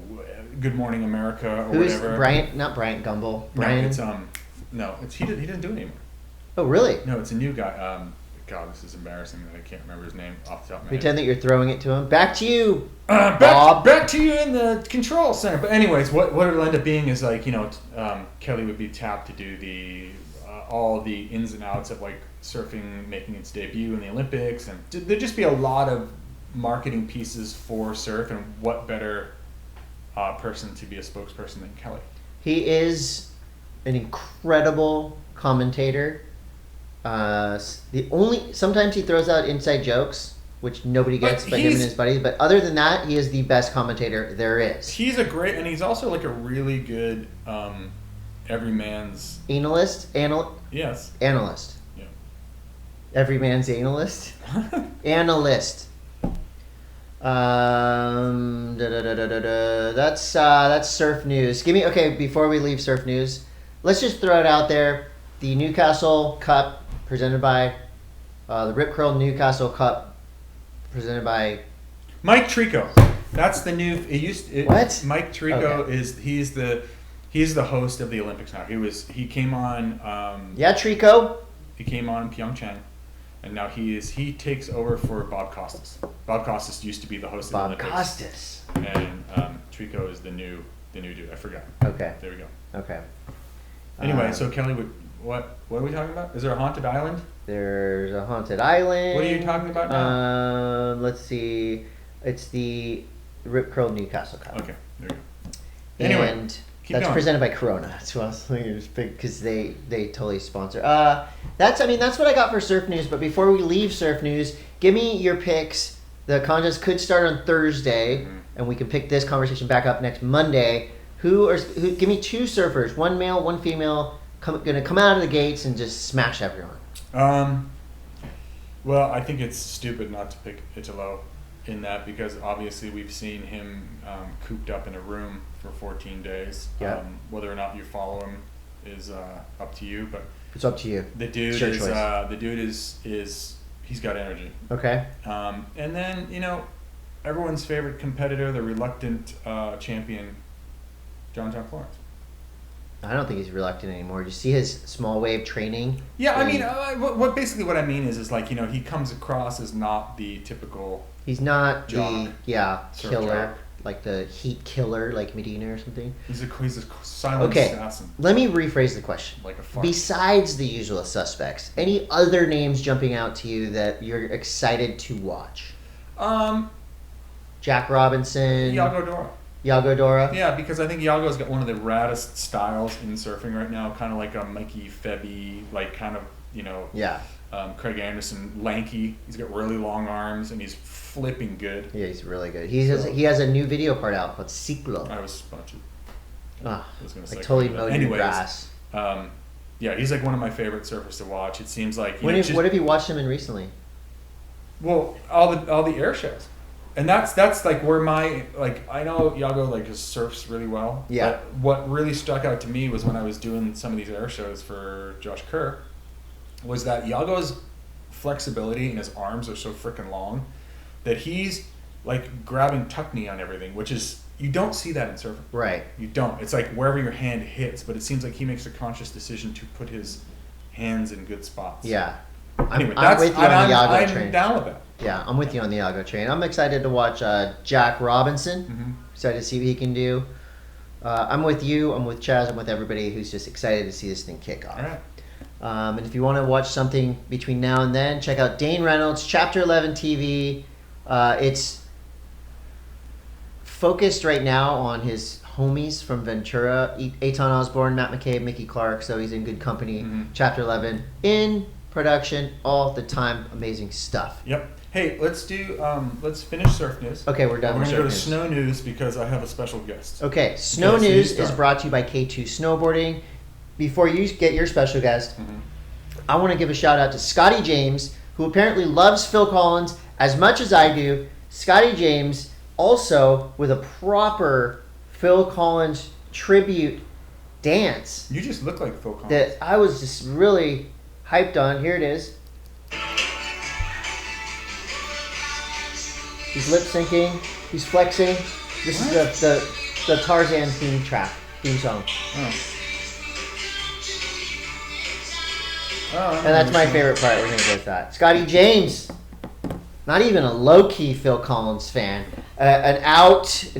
[SPEAKER 2] Good Morning America or whatever.
[SPEAKER 1] Not Bryant Gumbel. Brian.
[SPEAKER 2] No, he didn't do it anymore.
[SPEAKER 1] Oh, really?
[SPEAKER 2] No, it's a new guy. God, this is embarrassing that I can't remember his name off the top of my head.
[SPEAKER 1] Pretend that you're throwing it to him. Back to you,
[SPEAKER 2] Bob. Back to you in the control center. But anyways, what it'll end up being is like, you know, Kelly would be tapped to do all the ins and outs of like surfing making its debut in the Olympics, and there'd just be a lot of marketing pieces for surf, and what better person to be a spokesperson than Kelly? He
[SPEAKER 1] is an incredible commentator. Sometimes he throws out inside jokes, which nobody gets but him and his buddies. But other than that, he is the best commentator there is.
[SPEAKER 2] He's and he's also like a really good everyman's
[SPEAKER 1] analyst.
[SPEAKER 2] Yes.
[SPEAKER 1] Analyst.
[SPEAKER 2] Yeah.
[SPEAKER 1] Everyman's analyst. Analyst. That's surf news. Before we leave surf news, let's just throw it out there. The Newcastle Cup presented by the Rip Curl Newcastle Cup presented by
[SPEAKER 2] Mike Trico. That's the new.
[SPEAKER 1] What?
[SPEAKER 2] Mike Trico is he's the host of the Olympics now. He came on.
[SPEAKER 1] Trico.
[SPEAKER 2] He came on in Pyeongchang, and now he takes over for Bob Costas. Bob Costas used to be the host of the Olympics.
[SPEAKER 1] Bob Costas.
[SPEAKER 2] And Trico is the new dude. I forgot.
[SPEAKER 1] Okay.
[SPEAKER 2] There we go.
[SPEAKER 1] Okay.
[SPEAKER 2] Anyway, so Kelly would. What are we talking about? Is there a haunted island?
[SPEAKER 1] There's a haunted island.
[SPEAKER 2] What are you talking about now?
[SPEAKER 1] Let's see. It's the Rip Curl Newcastle Cup.
[SPEAKER 2] Okay, there you go. Anyway,
[SPEAKER 1] and that's going. Presented by Corona. That's what I was thinking. It was big because they totally sponsor. That's what I got for surf news. But before we leave surf news, give me your picks. The contest could start on Thursday, and we can pick this conversation back up next Monday. Who? Give me two surfers, one male, one female. Going to come out of the gates and just smash everyone.
[SPEAKER 2] Well, I think it's stupid not to pick Italo in that, because obviously we've seen him cooped up in a room for 14 days.
[SPEAKER 1] Yeah.
[SPEAKER 2] Whether or not you follow him is up to you, but
[SPEAKER 1] it's up to you.
[SPEAKER 2] The dude is he's got energy.
[SPEAKER 1] Okay.
[SPEAKER 2] And then, you know, everyone's favorite competitor, the reluctant champion, John Florence.
[SPEAKER 1] I don't think he's reluctant anymore. You see his small wave training?
[SPEAKER 2] Yeah, I mean, what I mean is like, you know, he comes across as not the typical.
[SPEAKER 1] He's not
[SPEAKER 2] jock,
[SPEAKER 1] killer, like the heat killer, like Medina or something.
[SPEAKER 2] He's a silent assassin.
[SPEAKER 1] Let me rephrase the question.
[SPEAKER 2] Like a fart.
[SPEAKER 1] Besides the usual suspects, any other names jumping out to you that you're excited to watch? Jack Robinson. Iago Dora?
[SPEAKER 2] Yeah, because I think Iago's got one of the raddest styles in surfing right now, kind of like a Mikey Febby, like kind of, you know, Craig Anderson, lanky. He's got really long arms, and he's flipping good.
[SPEAKER 1] Yeah, he's really good. He has a new video part out called Ciclo.
[SPEAKER 2] I was about to.
[SPEAKER 1] I totally mowed your grass.
[SPEAKER 2] Yeah, he's like one of my favorite surfers to watch. It seems like.
[SPEAKER 1] What have you watched him in recently?
[SPEAKER 2] Well, all the air shows. And that's like where I know Iago like surfs really well.
[SPEAKER 1] Yeah.
[SPEAKER 2] But what really stuck out to me was when I was doing some of these air shows for Josh Kerr, was that Iago's flexibility and his arms are so freaking long that he's like grabbing tuck knee on everything, which is, you don't see that in surfing.
[SPEAKER 1] Right.
[SPEAKER 2] You don't. It's like wherever your hand hits, but it seems like he makes a conscious decision to put his hands in good spots.
[SPEAKER 1] Yeah.
[SPEAKER 2] Anyway,
[SPEAKER 1] I'm with you on the Iago train.
[SPEAKER 2] I'm down with that.
[SPEAKER 1] Yeah, I'm with you on the Iago train. I'm excited to watch Jack Robinson.
[SPEAKER 2] Mm-hmm.
[SPEAKER 1] Excited to see what he can do. I'm with you. I'm with Chaz. I'm with everybody who's just excited to see this thing kick off.
[SPEAKER 2] All right.
[SPEAKER 1] And if you want to watch something between now and then, check out Dane Reynolds, Chapter 11 TV. It's focused right now on his homies from Ventura, Eitan Osborne, Matt McCabe, Mickey Clark, so he's in good company.
[SPEAKER 2] Mm-hmm.
[SPEAKER 1] Chapter 11 in production all the time. Amazing stuff.
[SPEAKER 2] Yep. Hey, let's finish surf news.
[SPEAKER 1] Okay, we're done.
[SPEAKER 2] We're going to go to snow news because I have a special guest.
[SPEAKER 1] Okay, snow news is brought to you by K2 Snowboarding. Before you get your special guest, I want to give a shout out to Scotty James, who apparently loves Phil Collins as much as I do. Scotty James also with a proper Phil Collins tribute dance.
[SPEAKER 2] You just look like Phil Collins.
[SPEAKER 1] That I was just really hyped on. Here it is. He's lip syncing. He's flexing. This is the Tarzan theme song. And that's my favorite part. We're gonna go with that. Scotty James, not even a low key Phil Collins fan, an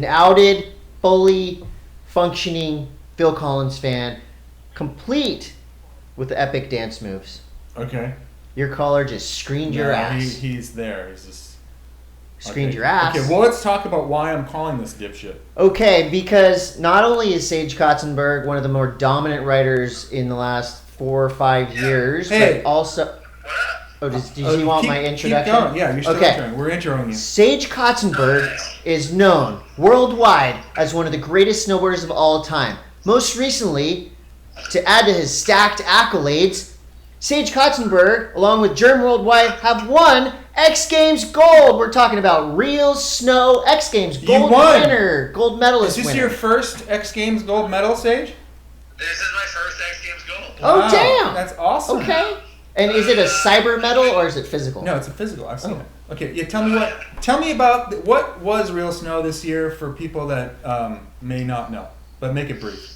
[SPEAKER 1] outed, fully functioning Phil Collins fan, complete with the epic dance moves.
[SPEAKER 2] Okay.
[SPEAKER 1] Your caller just screened your ass.
[SPEAKER 2] He's there. He's just
[SPEAKER 1] screened your ass.
[SPEAKER 2] Okay, well, let's talk about why I'm calling this dipshit.
[SPEAKER 1] Okay, because not only is Sage Katzenberg one of the more dominant writers in the last 4 or 5 years, but also... Oh, did you want my introduction?
[SPEAKER 2] Keep going. Yeah, you're still introing. We're introing you.
[SPEAKER 1] Sage Katzenberg is known worldwide as one of the greatest snowboarders of all time. Most recently, to add to his stacked accolades, Sage Katzenberg, along with Germ Worldwide, have won X Games Gold. We're talking about real snow X Games Gold winner, gold medalist winner.
[SPEAKER 2] Is this your first X Games Gold medal, Sage?
[SPEAKER 3] This is my first X Games Gold.
[SPEAKER 1] Oh, wow. Damn.
[SPEAKER 2] That's awesome.
[SPEAKER 1] Okay. And is it a cyber medal or is it physical?
[SPEAKER 2] No, it's a physical. I've seen it. Okay, yeah. Tell me about what was real snow this year for people that may not know, but make it brief.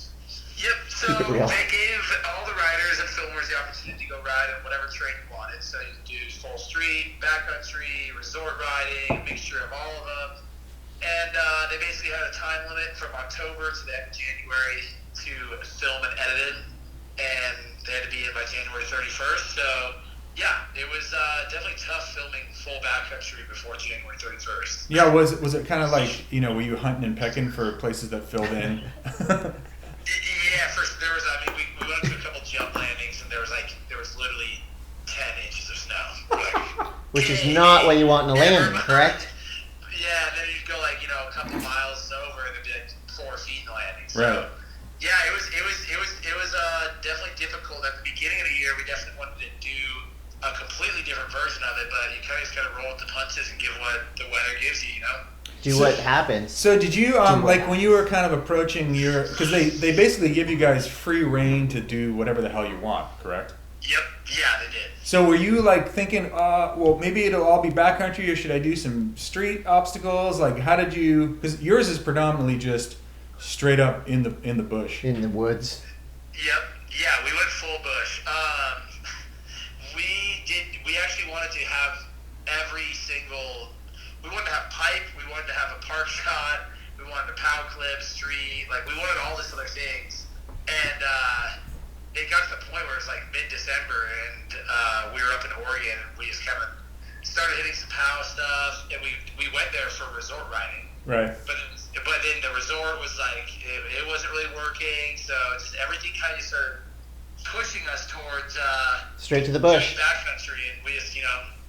[SPEAKER 3] Yep. So they gave all the riders and filmers the opportunity to go ride in whatever terrain you wanted. So you could do full street, backcountry, resort riding, a mixture of all of them. And they basically had a time limit from October to the end of January to film and edit it. And they had to be in by January 31st. So, yeah, it was definitely tough filming full backcountry before January 31st.
[SPEAKER 2] Yeah, was it kind of like, were you hunting and pecking for places that filled in?
[SPEAKER 3] Yeah, there was, we went to a couple jump landings, and there was literally 10 inches of snow.
[SPEAKER 1] Which is not what you want in a landing, correct?
[SPEAKER 3] Yeah, and then you'd go a couple miles over, and there'd be 4 feet in the landing. So,
[SPEAKER 2] right.
[SPEAKER 3] Yeah, it was definitely difficult at the beginning of the year. We definitely wanted to do a completely different version of it, but you kind of just got to roll with the punches and give what the weather gives you,
[SPEAKER 1] Do what happens.
[SPEAKER 2] So did you, when you were kind of approaching because they basically give you guys free reign to do whatever the hell you want, correct?
[SPEAKER 3] Yep. Yeah, they did.
[SPEAKER 2] So were you thinking, well, maybe it'll all be backcountry, or should I do some street obstacles? How did you? Because yours is predominantly just straight up in the bush.
[SPEAKER 1] In the woods.
[SPEAKER 3] Yep. Yeah, we went full bush. We actually wanted to have every single. We wanted to have pipe. We wanted to have a park shot. We wanted a pow clip, street. We wanted all these other things, and it got to the point where it was mid-December, and we were up in Oregon, and we just kind of started hitting some pow stuff, and we went there for resort riding.
[SPEAKER 2] Right.
[SPEAKER 3] But then the resort was it wasn't really working, so just everything kind of started pushing us towards
[SPEAKER 1] straight to the bush,
[SPEAKER 3] backcountry, and we just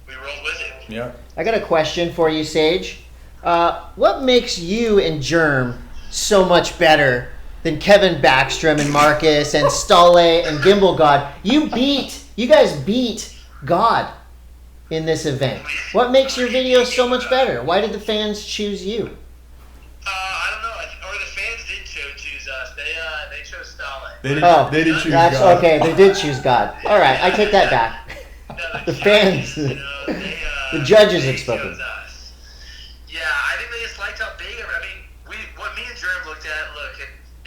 [SPEAKER 3] we rolled with it.
[SPEAKER 2] Yeah.
[SPEAKER 1] I got a question for you, Sage. What makes you and Germ so much better than Kevin Backstrom and Marcus and Stalle and Gimbal God? You guys beat God in this event. What makes your videos so much better? Why did the fans choose you?
[SPEAKER 3] I don't know. Or the fans did choose us. They chose Stalle.
[SPEAKER 2] They did choose God.
[SPEAKER 1] Okay, they did choose God. All right, I take that back.
[SPEAKER 3] No,
[SPEAKER 1] the fans, the judges have spoken.
[SPEAKER 3] Yeah, I think they just liked how big. What me and Germ looked at,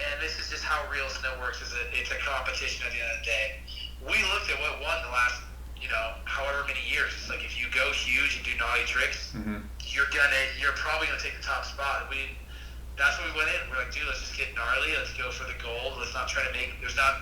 [SPEAKER 3] and this is just how real snow works. It's a competition at the end of the day. We looked at what won the last, however many years. It's if you go huge and do naughty tricks, you're probably gonna take the top spot. That's what we went in. We're dude, let's just get gnarly. Let's go for the gold. Let's not try to make. There's not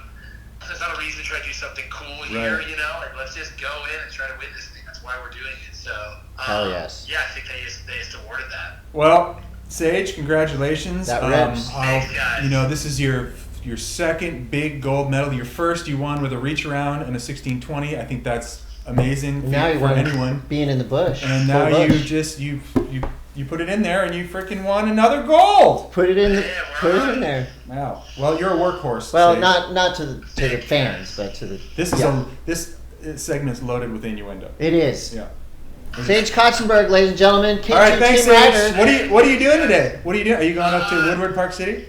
[SPEAKER 3] a reason to try to do something cool here.
[SPEAKER 2] Right.
[SPEAKER 3] Let's just go in and try to win this thing. That's why we're doing it. So.
[SPEAKER 1] Hell yes.
[SPEAKER 3] Yeah, I think they just awarded that.
[SPEAKER 2] Well, Sage, congratulations.
[SPEAKER 1] That rips.
[SPEAKER 3] Thanks, guys.
[SPEAKER 2] This is your second big gold medal. Your first you won with a reach around and a 1620. I think that's amazing
[SPEAKER 1] now
[SPEAKER 2] for anyone.
[SPEAKER 1] Being in the bush.
[SPEAKER 2] And now you put it in there and you freaking won another gold.
[SPEAKER 1] Put it in there.
[SPEAKER 2] Wow. Well, you're a workhorse.
[SPEAKER 1] Well,
[SPEAKER 2] Sage.
[SPEAKER 1] not to the fans, but to the.
[SPEAKER 2] This segment's loaded with innuendo.
[SPEAKER 1] It is.
[SPEAKER 2] Yeah.
[SPEAKER 1] Sage Kotzenberg, ladies and gentlemen.
[SPEAKER 2] All right, thanks, Sage. What are you doing today? What are you doing? Are you going up to Woodward Park City?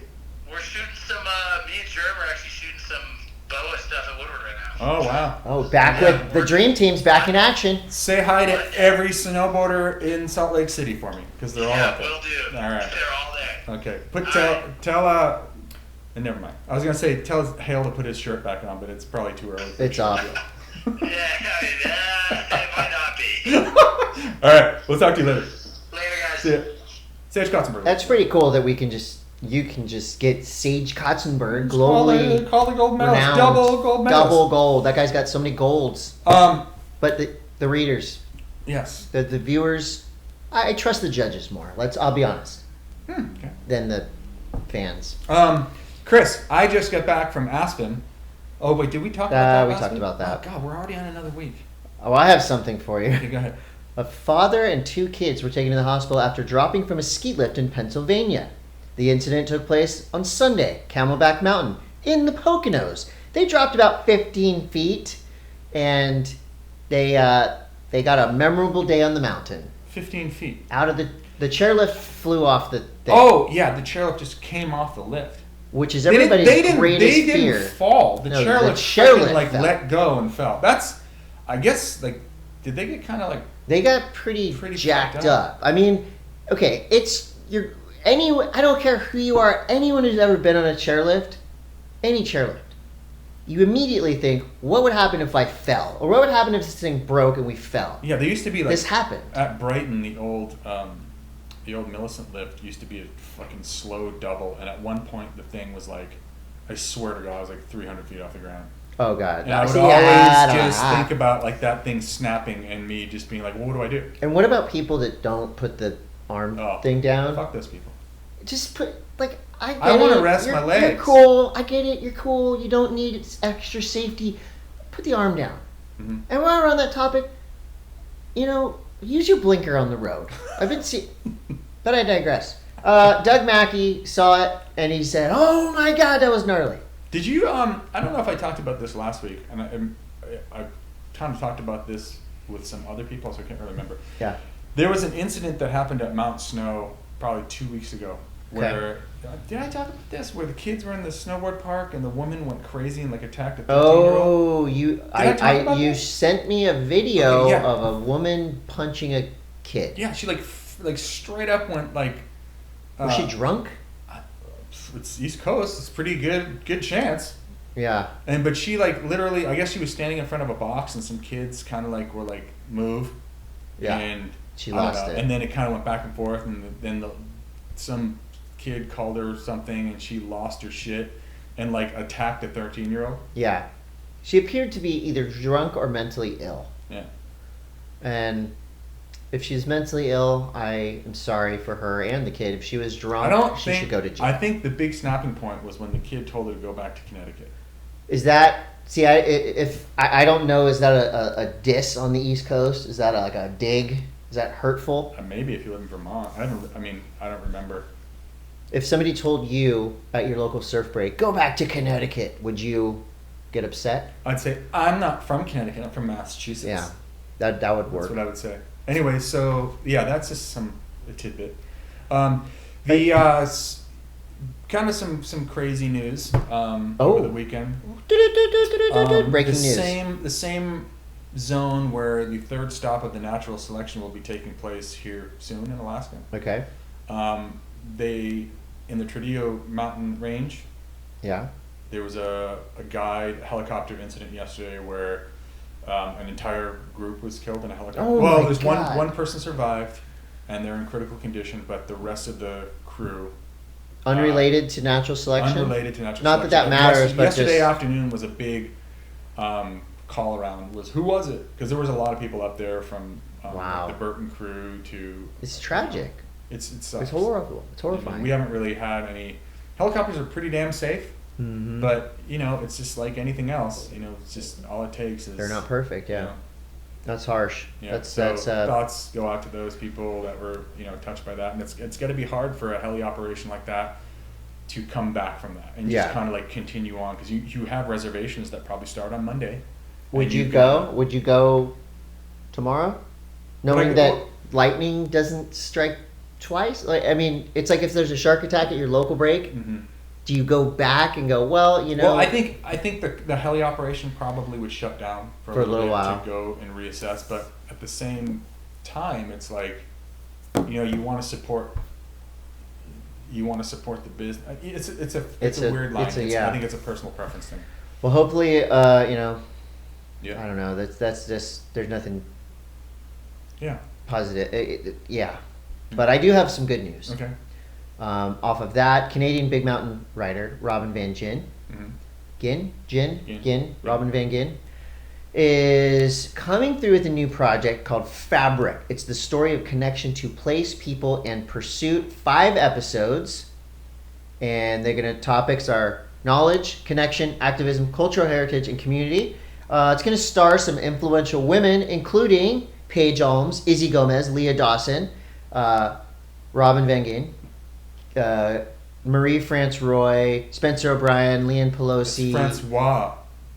[SPEAKER 3] We're shooting some. Me and Jerem are actually shooting some BOA stuff at Woodward right now.
[SPEAKER 2] Oh wow!
[SPEAKER 1] Oh, back with the Dream Team's back in action.
[SPEAKER 2] Say hi to every snowboarder in Salt Lake City for me, because they're all out there.
[SPEAKER 3] Yeah, will do.
[SPEAKER 2] All right.
[SPEAKER 3] They're all there.
[SPEAKER 2] Okay. Tell. And never mind. I was gonna say tell Hale to put his shirt back on, but it's probably too early.
[SPEAKER 1] It's off.
[SPEAKER 3] It might not be.
[SPEAKER 2] All right. We'll talk to you later.
[SPEAKER 3] Later, guys.
[SPEAKER 2] See ya. Sage Kotzenberg.
[SPEAKER 1] That's pretty cool that you can just get Sage Kotzenberg globally
[SPEAKER 2] call the gold medalist.
[SPEAKER 1] renowned.
[SPEAKER 2] Double gold medalist.
[SPEAKER 1] Double gold. That guy's got so many golds. But the readers,
[SPEAKER 2] yes,
[SPEAKER 1] the viewers, I trust the judges more. I'll be honest.
[SPEAKER 2] Okay.
[SPEAKER 1] Than the fans.
[SPEAKER 2] Chris, I just got back from Aspen. Oh wait, did we talk about that?
[SPEAKER 1] We
[SPEAKER 2] Aspen?
[SPEAKER 1] talked about that.
[SPEAKER 2] Oh God, we're already on another week.
[SPEAKER 1] Oh, I have something for you.
[SPEAKER 2] Okay, go ahead.
[SPEAKER 1] A father and 2 kids were taken to the hospital after dropping from a ski lift in Pennsylvania. The incident took place on Sunday, Camelback Mountain, in the Poconos. They dropped about 15 feet, and they got a memorable day on the mountain.
[SPEAKER 2] 15 feet.
[SPEAKER 1] Out of the chairlift flew off the thing.
[SPEAKER 2] Oh yeah, the chairlift just came off the lift.
[SPEAKER 1] Which is everybody's greatest fear.
[SPEAKER 2] They didn't fall. The chairlift fell. Let go and fell. That's, I guess, like, did they get kind of like...
[SPEAKER 1] They got pretty jacked up. I mean, okay, I don't care who you are, anyone who's ever been on a chairlift, any chairlift, you immediately think, what would happen if I fell? Or what would happen if this thing broke and we fell?
[SPEAKER 2] Yeah, there used to be like...
[SPEAKER 1] This happened.
[SPEAKER 2] At Brighton, the old Millicent lift used to be a fucking slow double, and at one point the thing was like, I swear to God, I was like 300 feet off the ground.
[SPEAKER 1] Oh God!
[SPEAKER 2] And I would always just think about like that thing snapping and me just being like, well, what do I do?
[SPEAKER 1] And what about people that don't put the arm thing down?
[SPEAKER 2] Fuck those people.
[SPEAKER 1] Just put
[SPEAKER 2] I want to rest my legs.
[SPEAKER 1] You're cool. I get it. You're cool. You don't need extra safety. Put the arm down. Mm-hmm. And while we're on that topic, use your blinker on the road. I've been seeing, but I digress. Doug Mackey saw it and he said, "Oh my God, that was gnarly."
[SPEAKER 2] Did you? I don't know if I talked about this last week, and I kind of talked about this with some other people, so I can't really remember.
[SPEAKER 1] Yeah.
[SPEAKER 2] There was an incident that happened at Mount Snow probably 2 weeks ago, where did I talk about this? Where the kids were in the snowboard park and the woman went crazy and like attacked a 13-year-old.
[SPEAKER 1] Oh, you sent me a video of a woman punching a kid.
[SPEAKER 2] Yeah, she like straight up went like.
[SPEAKER 1] Was she drunk?
[SPEAKER 2] It's East Coast. It's pretty good chance.
[SPEAKER 1] Yeah.
[SPEAKER 2] But she like literally, I guess she was standing in front of a box and some kids kind of like were like move.
[SPEAKER 1] Yeah.
[SPEAKER 2] And
[SPEAKER 1] she lost it.
[SPEAKER 2] And then it kind of went back and forth, and then some kid called her something, and she lost her shit and like attacked a 13-year-old.
[SPEAKER 1] Yeah. She appeared to be either drunk or mentally ill.
[SPEAKER 2] Yeah.
[SPEAKER 1] And if she's mentally ill, I am sorry for her and the kid. If she was drunk, she should go to jail.
[SPEAKER 2] I think the big snapping point was when the kid told her to go back to Connecticut.
[SPEAKER 1] Is that... See, I don't know, is that a diss on the East Coast? Is that like a dig? Is that hurtful?
[SPEAKER 2] Maybe if you live in Vermont. I don't remember.
[SPEAKER 1] If somebody told you at your local surf break, go back to Connecticut, would you get upset?
[SPEAKER 2] I'd say, I'm not from Connecticut, I'm from Massachusetts.
[SPEAKER 1] Yeah, that would work.
[SPEAKER 2] That's what I would say. Anyway, so, yeah, that's just a tidbit. Kind of some crazy news over the weekend.
[SPEAKER 1] Breaking news.
[SPEAKER 2] The same zone where the third stop of the natural selection will be taking place here soon in Alaska.
[SPEAKER 1] Okay.
[SPEAKER 2] In the Tredillo mountain range.
[SPEAKER 1] Yeah.
[SPEAKER 2] There was a helicopter incident yesterday where an entire group was killed in a helicopter.
[SPEAKER 1] Oh
[SPEAKER 2] there's one person survived, and they're in critical condition, but the rest of the crew.
[SPEAKER 1] Unrelated to natural selection?
[SPEAKER 2] Unrelated to natural
[SPEAKER 1] selection. Not that matters, but
[SPEAKER 2] yesterday afternoon was a big call around. Who was it? Because there was a lot of people up there from like the Burton crew to... It's
[SPEAKER 1] tragic.
[SPEAKER 2] It sucks.
[SPEAKER 1] It's horrible. It's horrifying.
[SPEAKER 2] We haven't really had any... Helicopters are pretty damn safe, but, it's just like anything else. It's just all it takes is...
[SPEAKER 1] They're not perfect, yeah. That's harsh.
[SPEAKER 2] Yeah, thoughts go out to those people that were, touched by that. And it's got to be hard for a heli operation like that to come back from that and just kind of like continue on, because you have reservations that probably start on Monday.
[SPEAKER 1] Would you go? Would you go tomorrow? knowing that lightning doesn't strike twice. Like, I mean, it's like if there's a shark attack at your local break. Mm-hmm. Do you go back and go, well, you know?
[SPEAKER 2] Well, I think the heli operation probably would shut down for a little bit while to go and reassess. But at the same time, it's like, you know, you want to support the business. It's a weird line. I think it's a personal preference thing.
[SPEAKER 1] Well, hopefully, you know, I don't know. That's just, there's nothing.
[SPEAKER 2] Yeah.
[SPEAKER 1] Positive. Yeah, but I do have some good news.
[SPEAKER 2] Okay.
[SPEAKER 1] Off of that, Canadian big mountain rider Robin Van Gin, Robin Van Gin, is coming through with a new project called Fabric. It's the story of connection to place, people, and pursuit. 5 episodes, and topics are knowledge, connection, activism, cultural heritage, and community. It's going to star some influential women, including Paige Alms, Izzy Gomez, Leah Dawson, Robin Van Gin, Marie France Roy, Spencer O'Brien, Leanne Pelosi.
[SPEAKER 2] Francois.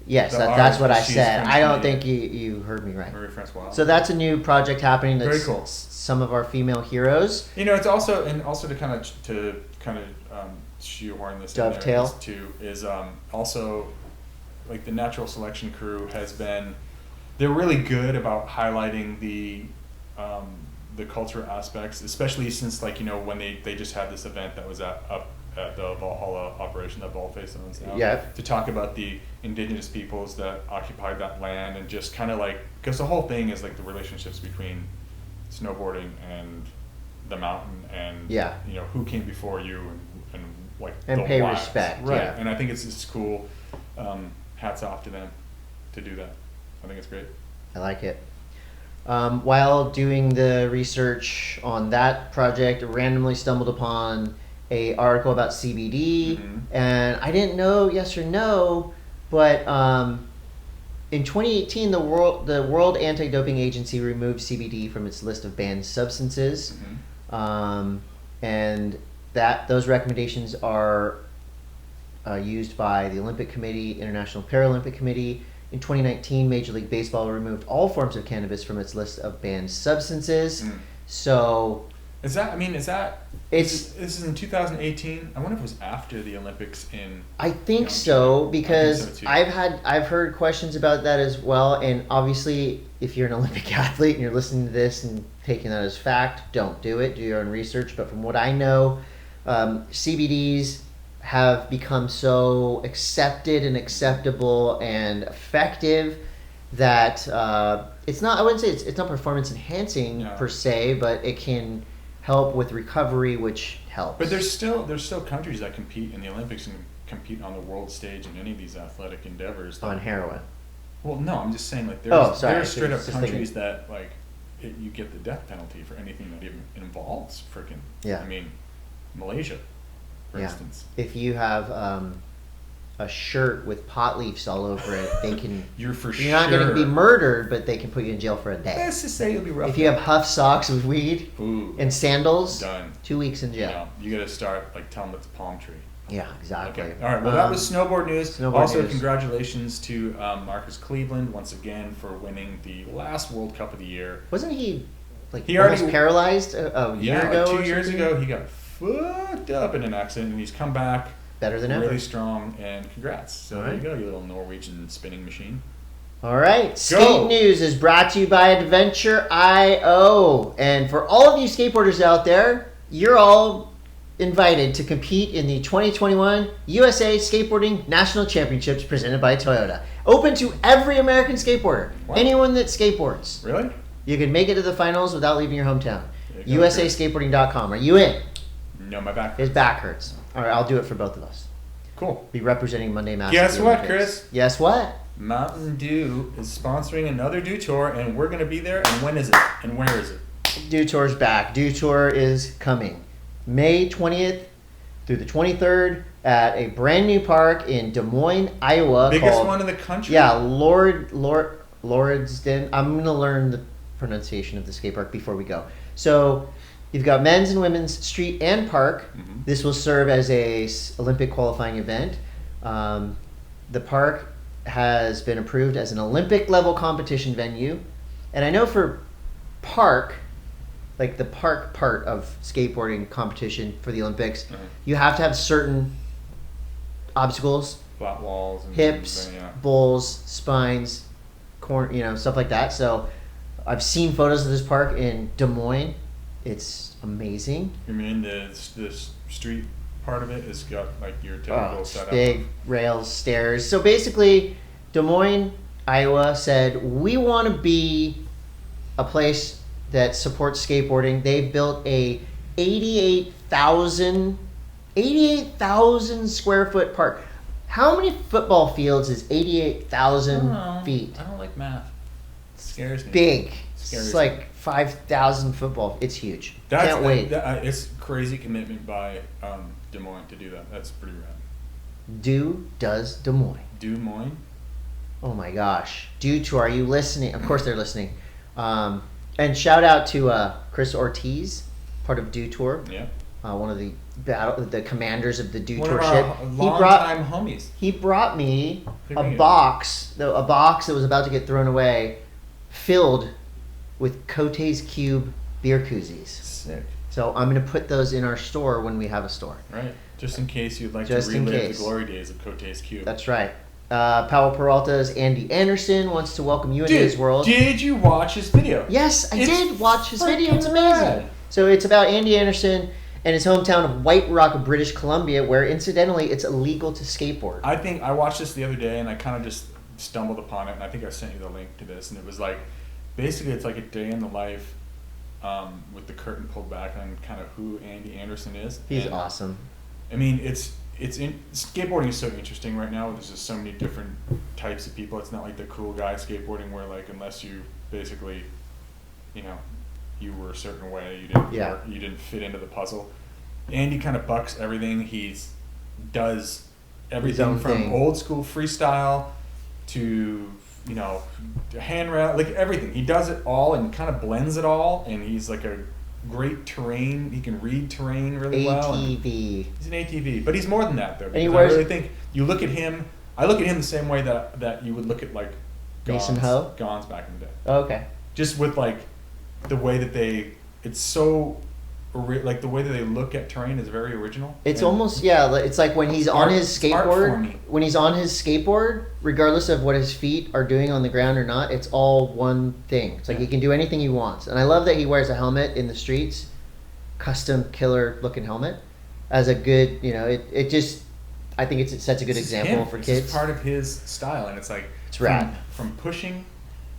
[SPEAKER 1] Yes, that's what I said. I don't think you heard me right.
[SPEAKER 2] Marie Francois.
[SPEAKER 1] So that's a new project happening. That's
[SPEAKER 2] very cool.
[SPEAKER 1] Some of our female heroes.
[SPEAKER 2] You know, it's also to kind of shoehorn this
[SPEAKER 1] dovetail
[SPEAKER 2] in there too is also like the natural selection crew they're really good about highlighting the culture aspects, especially since, like, you know, when they just had this event that was up at the Valhalla operation that Baldface owns now.
[SPEAKER 1] Yeah.
[SPEAKER 2] To talk about the indigenous peoples that occupied that land, and just kind of like, because the whole thing is like the relationships between snowboarding and the mountain, and you know, who came before you, and like
[SPEAKER 1] and pay respect,
[SPEAKER 2] right?
[SPEAKER 1] Yeah.
[SPEAKER 2] And I think it's just cool. Hats off to them to do that. I think it's great.
[SPEAKER 1] I like it. While doing the research on that project, I randomly stumbled upon a article about CBD, and I didn't know yes or no, but in 2018, the World Anti-Doping Agency removed CBD from its list of banned substances, and those recommendations are used by the Olympic Committee, International Paralympic Committee. In 2019, Major League Baseball removed all forms of cannabis from its list of banned substances. So,
[SPEAKER 2] this is in 2018. I wonder if it was after the Olympics in.
[SPEAKER 1] I think so, because I've heard questions about that as well. And obviously, if you're an Olympic athlete and you're listening to this and taking that as fact, don't do it. Do your own research. But from what I know, CBDs have become so accepted and acceptable and effective that it's not. I wouldn't say it's not performance enhancing per se, but it can help with recovery, which helps.
[SPEAKER 2] But there's still countries that compete in the Olympics and compete on the world stage in any of these athletic endeavors
[SPEAKER 1] on heroin.
[SPEAKER 2] Well, no, I'm just saying, like, there's straight up countries that, like, you get the death penalty for anything that even involves freaking.
[SPEAKER 1] Yeah.
[SPEAKER 2] I mean, Malaysia, for instance.
[SPEAKER 1] If you have a shirt with pot leaves all over it, they can. You're not going to be murdered, but they can put you in jail for a day.
[SPEAKER 2] Let's just say you'll be rough.
[SPEAKER 1] If you have huff socks with weed and sandals,
[SPEAKER 2] done.
[SPEAKER 1] 2 weeks in jail.
[SPEAKER 2] You got to start like telling them it's a palm tree.
[SPEAKER 1] Yeah, exactly.
[SPEAKER 2] Okay. All right. Well, that was snowboard news. Congratulations to Marcus Cleveland once again for winning the last World Cup of the year.
[SPEAKER 1] Wasn't he almost paralyzed a year ago?
[SPEAKER 2] 2 years ago, he got fucked up in an accident, and he's come back
[SPEAKER 1] better than ever.
[SPEAKER 2] Really strong, and congrats. So there you go, you little Norwegian spinning machine.
[SPEAKER 1] All right. Skate News is brought to you by Adventure.io. And for all of you skateboarders out there, you're all invited to compete in the 2021 USA Skateboarding National Championships presented by Toyota. Open to every American skateboarder. Wow. Anyone that skateboards.
[SPEAKER 2] Really?
[SPEAKER 1] You can make it to the finals without leaving your hometown. USAskateboarding.com. Are you in?
[SPEAKER 2] No, my back hurts.
[SPEAKER 1] His back hurts. All right, I'll do it for both of us.
[SPEAKER 2] Cool.
[SPEAKER 1] Be representing Monday Mass.
[SPEAKER 2] Guess what, Chris?
[SPEAKER 1] Guess what?
[SPEAKER 2] Mountain Dew is sponsoring another Dew Tour, and we're going to be there. And when is it? And where is it?
[SPEAKER 1] Dew Tour's back. Dew Tour is coming May 20th through the 23rd at a brand new park in Des Moines, Iowa.
[SPEAKER 2] Biggest one in the country?
[SPEAKER 1] Yeah, Lordsden. I'm going to learn the pronunciation of the skate park before we go. So you've got men's and women's street and park. Mm-hmm. This will serve as a Olympic qualifying event. The park has been approved as an Olympic level competition venue. And I know for park, like the park part of skateboarding competition for the Olympics, you have to have certain obstacles,
[SPEAKER 2] flat walls, and
[SPEAKER 1] hips, bowls, spines, stuff like that. So I've seen photos of this park in Des Moines. It's amazing.
[SPEAKER 2] You mean the street part of it has got like your typical setup?
[SPEAKER 1] Big rails, stairs. So basically, Des Moines, Iowa said, we want to be a place that supports skateboarding. They've built a 88,000 square foot park. How many football fields is 88,000 feet?
[SPEAKER 2] I don't like math. It scares me.
[SPEAKER 1] Big. It's like 5,000 football. It's huge. Can't wait.
[SPEAKER 2] It's crazy commitment by Des Moines to do that. That's pretty rad.
[SPEAKER 1] Does Des Moines.
[SPEAKER 2] Des Moines?
[SPEAKER 1] Oh my gosh. Are you listening? Of course they're listening. And shout out to Chris Ortiz, part of Do Tour.
[SPEAKER 2] Yeah.
[SPEAKER 1] One of the commanders of the Do
[SPEAKER 2] One
[SPEAKER 1] Tour
[SPEAKER 2] of
[SPEAKER 1] ship.
[SPEAKER 2] Long-time homies.
[SPEAKER 1] He brought me a box that was about to get thrown away, filled with Coté's Cube beer koozies.
[SPEAKER 2] Sick.
[SPEAKER 1] So I'm going to put those in our store when we have a store.
[SPEAKER 2] Right. Just in case you'd like to relive the glory days of Coté's Cube.
[SPEAKER 1] That's right. Powell Peralta's Andy Anderson wants to welcome you into his world.
[SPEAKER 2] Did you watch his video?
[SPEAKER 1] Yes, I did watch his video. It's amazing. Rad. So it's about Andy Anderson and his hometown of White Rock, British Columbia, where incidentally it's illegal to skateboard.
[SPEAKER 2] I think I watched this the other day and I kind of just stumbled upon it, and I think I sent you the link to this, and it was like, basically it's like a day in the life with the curtain pulled back on kind of who Andy Anderson is.
[SPEAKER 1] He's awesome.
[SPEAKER 2] I mean, skateboarding is so interesting right now. There's just so many different types of people. It's not like the cool guy skateboarding where like unless you basically, you were a certain way, you didn't fit into the puzzle. Andy kind of bucks everything. He does everything from old school freestyle to handrail, like everything. He does it all and kind of blends it all, and he's like a great terrain. He can read terrain really well.
[SPEAKER 1] ATV.
[SPEAKER 2] He's an ATV, but he's more than that though. Because I really think you look at him. I look at him the same way that you would look at like
[SPEAKER 1] Mason Ho?
[SPEAKER 2] Gons back in the day.
[SPEAKER 1] Oh, okay.
[SPEAKER 2] Just with like the way that it's so. Like the way that they look at terrain is very original.
[SPEAKER 1] It's almost it's like when he's on his skateboard. When he's on his skateboard, regardless of what his feet are doing on the ground or not, it's all one thing. It's like he can do anything he wants. And I love that he wears a helmet in the streets, custom killer looking helmet, as a good I think it sets a good example for kids.
[SPEAKER 2] It's part of his style, and it's like
[SPEAKER 1] it's rad.
[SPEAKER 2] From pushing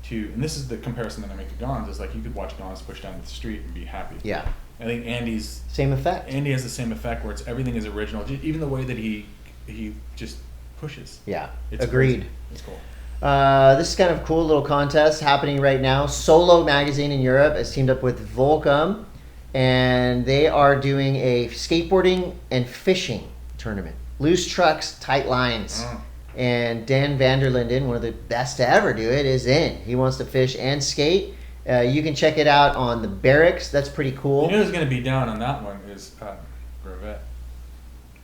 [SPEAKER 2] to, and this is the comparison that I make to Gons, is like you could watch Gons push down the street and be happy.
[SPEAKER 1] Yeah.
[SPEAKER 2] I think Andy's
[SPEAKER 1] same effect.
[SPEAKER 2] Andy has the same effect where everything is original, even the way that he just pushes.
[SPEAKER 1] Yeah,
[SPEAKER 2] it's
[SPEAKER 1] agreed.
[SPEAKER 2] Crazy. It's cool.
[SPEAKER 1] This is kind of cool little contest happening right now. Solo magazine in Europe has teamed up with Volcom, and they are doing a skateboarding and fishing tournament. Loose trucks, tight lines. And Dan Vanderlinden, one of the best to ever do it, is in. He wants to fish and skate. You can check it out on the Barracks. That's pretty cool.
[SPEAKER 2] You know who's going to be down on that one is Gravette.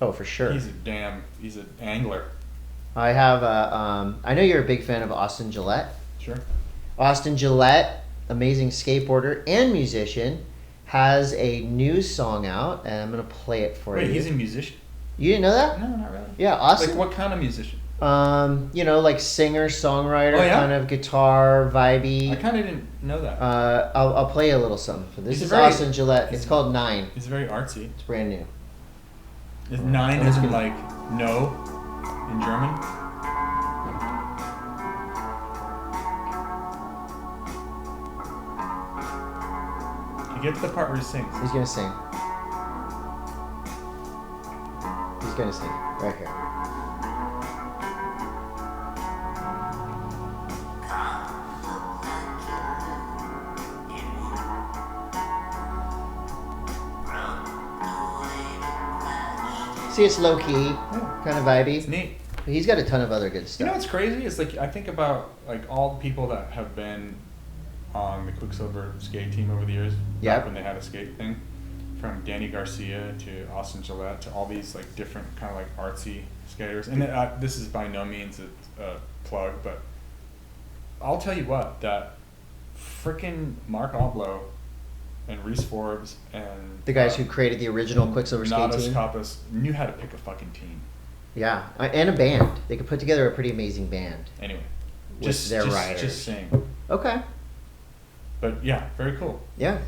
[SPEAKER 1] Oh, for sure.
[SPEAKER 2] He's an angler.
[SPEAKER 1] I have I know you're a big fan of Austin Gillette.
[SPEAKER 2] Sure.
[SPEAKER 1] Austin Gillette, amazing skateboarder and musician, has a new song out, and I'm going to play it for you.
[SPEAKER 2] Wait, he's a musician?
[SPEAKER 1] You didn't know that?
[SPEAKER 2] No, not really.
[SPEAKER 1] Yeah, Austin.
[SPEAKER 2] Like what kind of musician?
[SPEAKER 1] Like singer, songwriter, kind of guitar, vibey.
[SPEAKER 2] I kind of didn't know that.
[SPEAKER 1] I'll play a little something. So this is Austin Gillette. It's called 9.
[SPEAKER 2] It's very artsy.
[SPEAKER 1] It's brand new.
[SPEAKER 2] Is 9 as in like no in German? You get to the part where he sings.
[SPEAKER 1] He's gonna sing. He's gonna sing right here. See, it's low key, kind of vibey.
[SPEAKER 2] It's neat.
[SPEAKER 1] He's got a ton of other good stuff.
[SPEAKER 2] You know what's crazy? It's like I think about like all the people that have been on the Quicksilver skate team over the years.
[SPEAKER 1] Yeah.
[SPEAKER 2] When they had a skate thing, from Danny Garcia to Austin Gillette to all these like different kind of like artsy skaters. And this is by no means a plug, but I'll tell you what, that Freaking Mark Oblo and Reese Forbes and
[SPEAKER 1] the guys who created the original Quicksilver skate team.
[SPEAKER 2] Nanos knew how to pick a fucking team.
[SPEAKER 1] Yeah, and a band. They could put together a pretty amazing band.
[SPEAKER 2] Anyway,
[SPEAKER 1] just their riders.
[SPEAKER 2] Just saying.
[SPEAKER 1] Okay.
[SPEAKER 2] But yeah, very cool.
[SPEAKER 1] Yeah.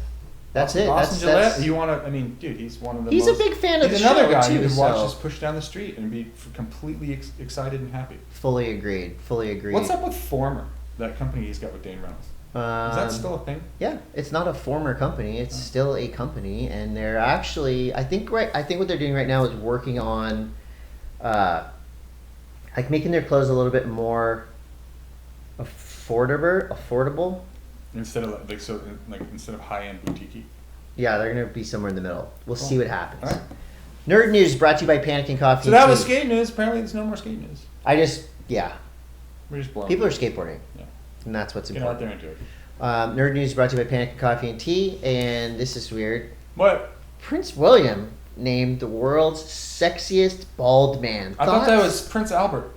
[SPEAKER 1] That's it.
[SPEAKER 2] Austin Gillette, you want to? I mean, dude, he's one of the.
[SPEAKER 1] He's a big fan of the show.
[SPEAKER 2] He's another guy
[SPEAKER 1] too,
[SPEAKER 2] you can watch just push down the street and be completely excited and happy.
[SPEAKER 1] Fully agreed.
[SPEAKER 2] What's up with Former? That company he's got with Dane Reynolds. Is that still a thing?
[SPEAKER 1] Yeah, it's not a former company. It's still a company, and they're actually. I think what they're doing right now is working on, like making their clothes a little bit more affordable.
[SPEAKER 2] Instead of instead of high-end boutique.
[SPEAKER 1] Yeah, they're gonna be somewhere in the middle. We'll see what happens.
[SPEAKER 2] All right.
[SPEAKER 1] Nerd news brought to you by Pannikin Coffee.
[SPEAKER 2] So that was skate news. Apparently, there's no more skate news.
[SPEAKER 1] We're just
[SPEAKER 2] blown.
[SPEAKER 1] People are skateboarding.
[SPEAKER 2] Yeah.
[SPEAKER 1] And that's what's
[SPEAKER 2] Get
[SPEAKER 1] important.
[SPEAKER 2] out there and do it.
[SPEAKER 1] Nerd news brought to you by Pannikin Coffee and Tea, and this is weird.
[SPEAKER 2] What?
[SPEAKER 1] Prince William named the world's sexiest bald man.
[SPEAKER 2] I thought that was Prince Albert.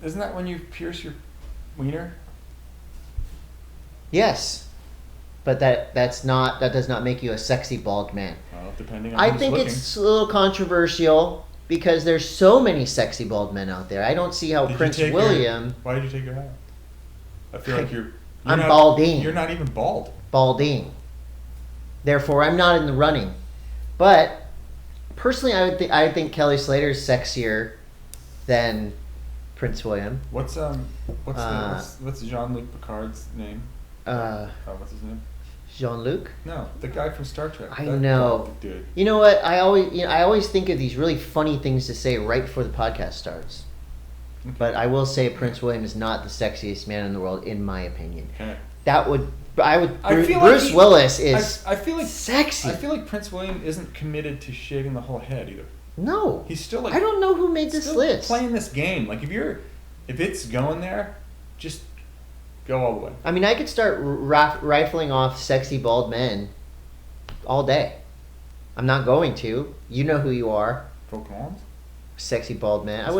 [SPEAKER 2] Isn't that when you pierce your wiener?
[SPEAKER 1] Yes, but that does not make you a sexy bald man.
[SPEAKER 2] Well, depending on
[SPEAKER 1] I
[SPEAKER 2] who's
[SPEAKER 1] think
[SPEAKER 2] looking.
[SPEAKER 1] it's a little controversial because there's so many sexy bald men out there. I don't see how Prince William.
[SPEAKER 2] Why did you take your hat? I feel like
[SPEAKER 1] I'm balding.
[SPEAKER 2] You're not even bald.
[SPEAKER 1] Balding. Therefore, I'm not in the running. But personally, I would think Kelly Slater is sexier than Prince William.
[SPEAKER 2] What's Jean-Luc Picard's name? What's his name?
[SPEAKER 1] Jean-Luc?
[SPEAKER 2] No, the guy from Star Trek.
[SPEAKER 1] I know.
[SPEAKER 2] Dude.
[SPEAKER 1] You know what? I always think of these really funny things to say right before the podcast starts. Okay. But I will say Prince William is not the sexiest man in the world, in my opinion.
[SPEAKER 2] Okay.
[SPEAKER 1] Bruce Willis is
[SPEAKER 2] I feel like
[SPEAKER 1] sexy.
[SPEAKER 2] I feel like Prince William isn't committed to shaving the whole head either.
[SPEAKER 1] No.
[SPEAKER 2] He's still like.
[SPEAKER 1] I don't know who made this list.
[SPEAKER 2] Playing this game, like if it's going there, just go all the way.
[SPEAKER 1] I mean, I could start rifling off sexy bald men all day. I'm not going to. You know who you are.
[SPEAKER 2] Phil Collins?
[SPEAKER 1] Sexy bald man.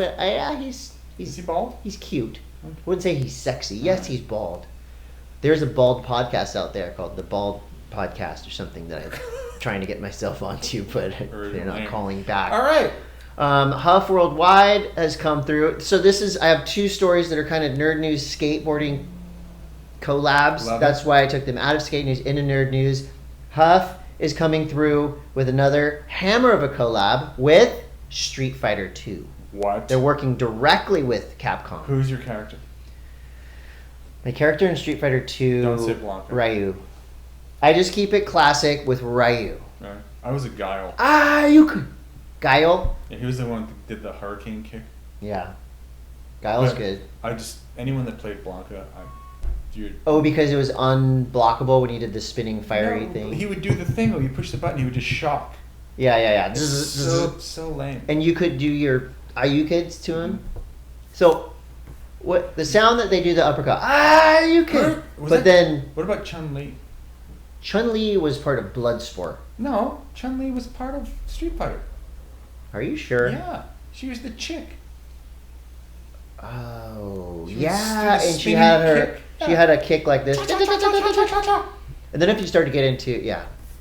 [SPEAKER 1] Is
[SPEAKER 2] he bald?
[SPEAKER 1] He's cute. I wouldn't say he's sexy. Yes, he's bald. There's a bald podcast out there called The Bald Podcast or something that I'm trying to get myself onto, but they're not calling back.
[SPEAKER 2] All right.
[SPEAKER 1] Huff Worldwide has come through. So I have two stories that are kind of nerd news skateboarding collabs. That's why I took them out of skate news into nerd news. Huff is coming through with another hammer of a collab with Street Fighter 2.
[SPEAKER 2] What?
[SPEAKER 1] They're working directly with Capcom.
[SPEAKER 2] Who's your character?
[SPEAKER 1] My character in Street Fighter 2,
[SPEAKER 2] Don't say Blanca.
[SPEAKER 1] Ryu. I just keep it classic with Ryu.
[SPEAKER 2] Right. I was a Guile.
[SPEAKER 1] You could. Guile?
[SPEAKER 2] Yeah, he was the one that did the hurricane kick.
[SPEAKER 1] Yeah. Guile's good.
[SPEAKER 2] Anyone that played Blanca,
[SPEAKER 1] because it was unblockable when he did the spinning fiery thing?
[SPEAKER 2] He would do the thing where you push the button, he would just shock.
[SPEAKER 1] Yeah.
[SPEAKER 2] So lame.
[SPEAKER 1] And you could do your Ayukins to him. So, what the sound that they do the uppercut, Ayukin. What
[SPEAKER 2] about Chun-Li?
[SPEAKER 1] Chun-Li was part of Bloodsport.
[SPEAKER 2] No, Chun-Li was part of Street Fighter.
[SPEAKER 1] Are you sure?
[SPEAKER 2] Yeah, she was the chick.
[SPEAKER 1] Oh, yeah, and she had a kick like this. And then if you start to get into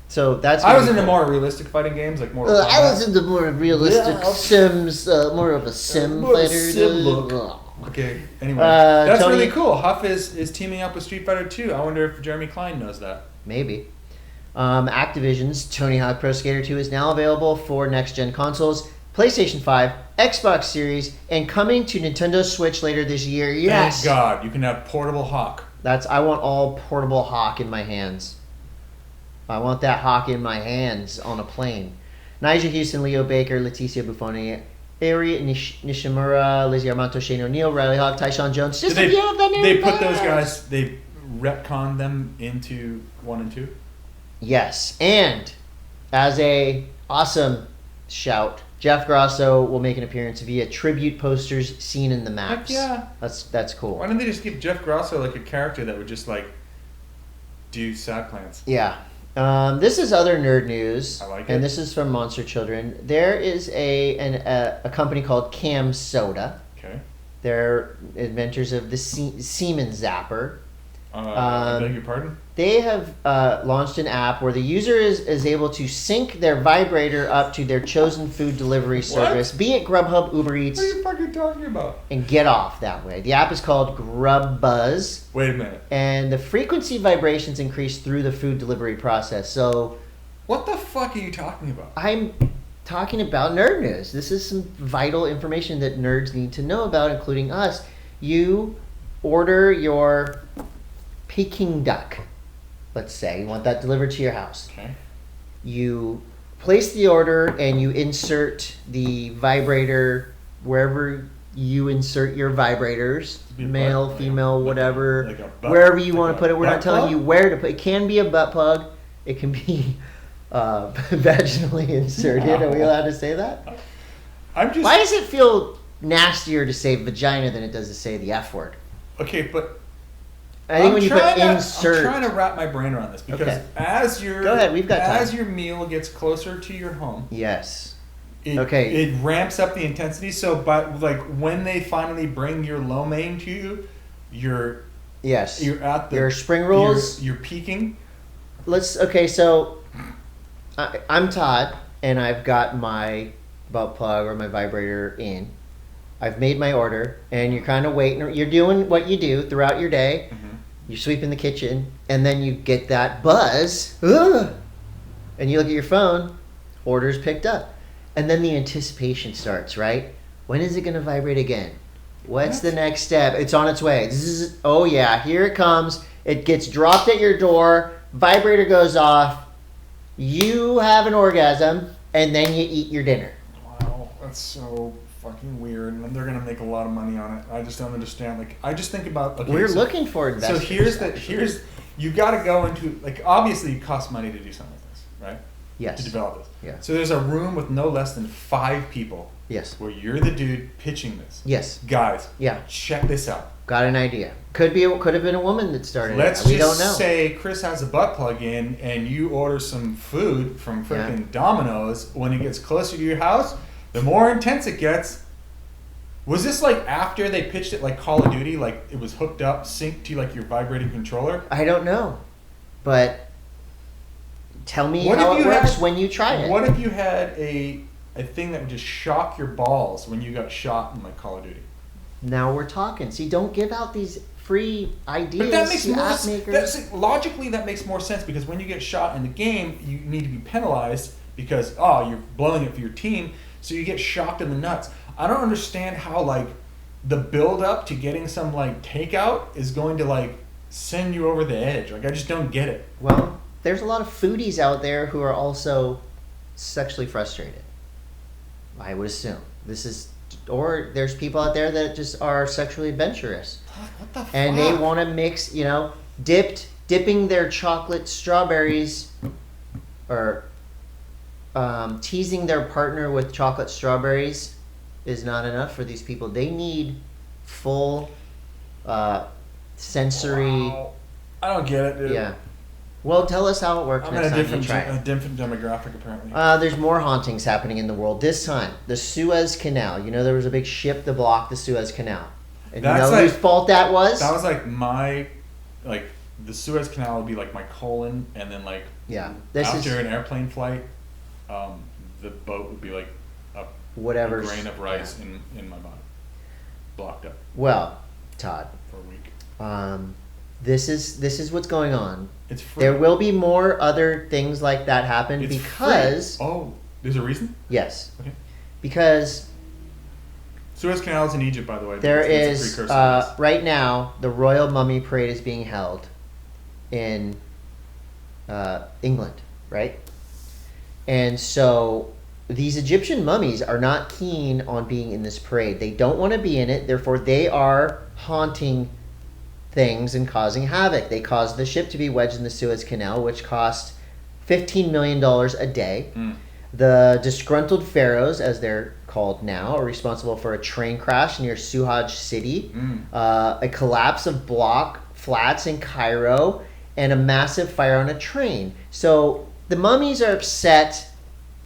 [SPEAKER 1] so that's.
[SPEAKER 2] I was into more realistic fighting games, like more.
[SPEAKER 1] I was into more realistic Sims, more of a sim fighter.
[SPEAKER 2] Okay. Anyway, that's Tony, really cool. Huff is teaming up with Street Fighter 2. I wonder if Jeremy Klein knows that.
[SPEAKER 1] Maybe. Activision's Tony Hawk Pro Skater 2 is now available for next-gen consoles, PlayStation 5, Xbox Series, and coming to Nintendo Switch later this year. Yes.
[SPEAKER 2] Thank God, you can have portable Hawk.
[SPEAKER 1] I want all portable Hawk in my hands. I want that Hawk in my hands on a plane. Nigel Houston, Leo Baker, Leticia Buffoni, Ari Nishimura, Lizzie Armanto, Shane O'Neill, Riley Hawk, Tyshawn Jones.
[SPEAKER 2] They put those guys. They retconned them into 1 and 2.
[SPEAKER 1] Yes, and as a awesome shout, Jeff Grosso will make an appearance via tribute posters seen in the maps.
[SPEAKER 2] Heck yeah,
[SPEAKER 1] that's cool.
[SPEAKER 2] Why didn't they just give Jeff Grosso like a character that would just like do sad plans?
[SPEAKER 1] Yeah. This is other nerd news,
[SPEAKER 2] I like it.
[SPEAKER 1] And this is from Monster Children. There is a company called Cam Soda.
[SPEAKER 2] Okay.
[SPEAKER 1] They're inventors of the Semen Zapper.
[SPEAKER 2] I beg your pardon?
[SPEAKER 1] They have launched an app where the user is able to sync their vibrator up to their chosen food delivery service, be it Grubhub, Uber Eats.
[SPEAKER 2] What are you fucking talking about?
[SPEAKER 1] And get off that way. The app is called Grubbuzz.
[SPEAKER 2] Wait a minute.
[SPEAKER 1] And the frequency vibrations increase through the food delivery process. So,
[SPEAKER 2] what the fuck are you talking about?
[SPEAKER 1] I'm talking about nerd news. This is some vital information that nerds need to know about, including us. You order your Peking duck, let's say. You want that delivered to your house.
[SPEAKER 2] Okay.
[SPEAKER 1] You place the order and you insert the vibrator wherever you insert your vibrators, male, female, whatever, wherever you want to put it. We're not telling you where to put it. It can be a butt plug. It can be vaginally inserted. Are we allowed to say that? Why does it feel nastier to say vagina than it does to say the F word?
[SPEAKER 2] Okay, but
[SPEAKER 1] I think when you put insert,
[SPEAKER 2] I'm trying to wrap my brain around this because as your your meal gets closer to your home,
[SPEAKER 1] yes,
[SPEAKER 2] it ramps up the intensity. So, but like when they finally bring your lo mein to you, you're at your
[SPEAKER 1] spring rolls.
[SPEAKER 2] You're peaking.
[SPEAKER 1] So I'm Todd, and I've got my butt plug or my vibrator in. I've made my order, and you're kind of waiting. You're doing what you do throughout your day. Mm-hmm. You're sweeping the kitchen, and then you get that buzz, and you look at your phone, order's picked up. And then the anticipation starts, right? When is it going to vibrate again? What's the next step? It's on its way. Oh, yeah, here it comes. It gets dropped at your door, vibrator goes off, you have an orgasm, and then you eat your dinner.
[SPEAKER 2] Wow, that's so fucking weird, and they're gonna make a lot of money on it. I just don't understand. Like, I just think about
[SPEAKER 1] we're looking for investors.
[SPEAKER 2] So here's you got to go into, like, obviously it costs money to do something like this, right?
[SPEAKER 1] Yes.
[SPEAKER 2] To develop this.
[SPEAKER 1] Yeah.
[SPEAKER 2] So there's a room with no less than 5 people.
[SPEAKER 1] Yes.
[SPEAKER 2] Where you're the dude pitching this.
[SPEAKER 1] Yes.
[SPEAKER 2] Guys.
[SPEAKER 1] Yeah.
[SPEAKER 2] Check this out.
[SPEAKER 1] Got an idea. Could have been a woman that started
[SPEAKER 2] Let's
[SPEAKER 1] it. We
[SPEAKER 2] just
[SPEAKER 1] don't know.
[SPEAKER 2] say Chris has a butt plug in, and you order some food from freaking Domino's. When it gets closer to your house, the more intense it gets. Was this like after they pitched it like Call of Duty, like it was hooked up, synced to like your vibrating controller?
[SPEAKER 1] I don't know, but tell me how it works when you try it.
[SPEAKER 2] What if you had a thing that would just shock your balls when you got shot in like Call of Duty?
[SPEAKER 1] Now we're talking. See, don't give out these free ideas.
[SPEAKER 2] But that makes more sense. Logically, that makes more sense because when you get shot in the game, you need to be penalized because you're blowing it for your team, so you get shocked in the nuts. I don't understand how like the build up to getting some like takeout is going to like send you over the edge. Like, I just don't get it.
[SPEAKER 1] Well, there's a lot of foodies out there who are also sexually frustrated. I would assume or there's people out there that just are sexually adventurous.
[SPEAKER 2] What the fuck?
[SPEAKER 1] And they want to mix, dipping their chocolate strawberries or teasing their partner with chocolate strawberries is not enough for these people. They need full sensory.
[SPEAKER 2] Wow. I don't get it, dude.
[SPEAKER 1] Yeah. Well, tell us how it works.
[SPEAKER 2] I'm in a different demographic, apparently.
[SPEAKER 1] There's more hauntings happening in the world. This time, the Suez Canal. There was a big ship that blocked the Suez Canal. And whose fault that was?
[SPEAKER 2] That was the Suez Canal would be like my colon, and then after an airplane flight, the boat would be like a grain of rice in my body, blocked up.
[SPEAKER 1] Well, Todd.
[SPEAKER 2] For a week.
[SPEAKER 1] This is what's going on.
[SPEAKER 2] It's free.
[SPEAKER 1] There will be more other things like that happen because...
[SPEAKER 2] Free. Oh, there's a reason?
[SPEAKER 1] Yes.
[SPEAKER 2] Okay.
[SPEAKER 1] Because...
[SPEAKER 2] Suez Canal is in Egypt, by the way.
[SPEAKER 1] There is... right now, the Royal Mummy Parade is being held in England, right? And so these Egyptian mummies are not keen on being in this parade. They don't want to be in it. Therefore, they are haunting things and causing havoc. They caused the ship to be wedged in the Suez Canal, which cost $15 million a day. The disgruntled pharaohs, as they're called now, are responsible for a train crash near Suhaj City, a collapse of block flats in Cairo, and a massive fire on a train. So the mummies are upset,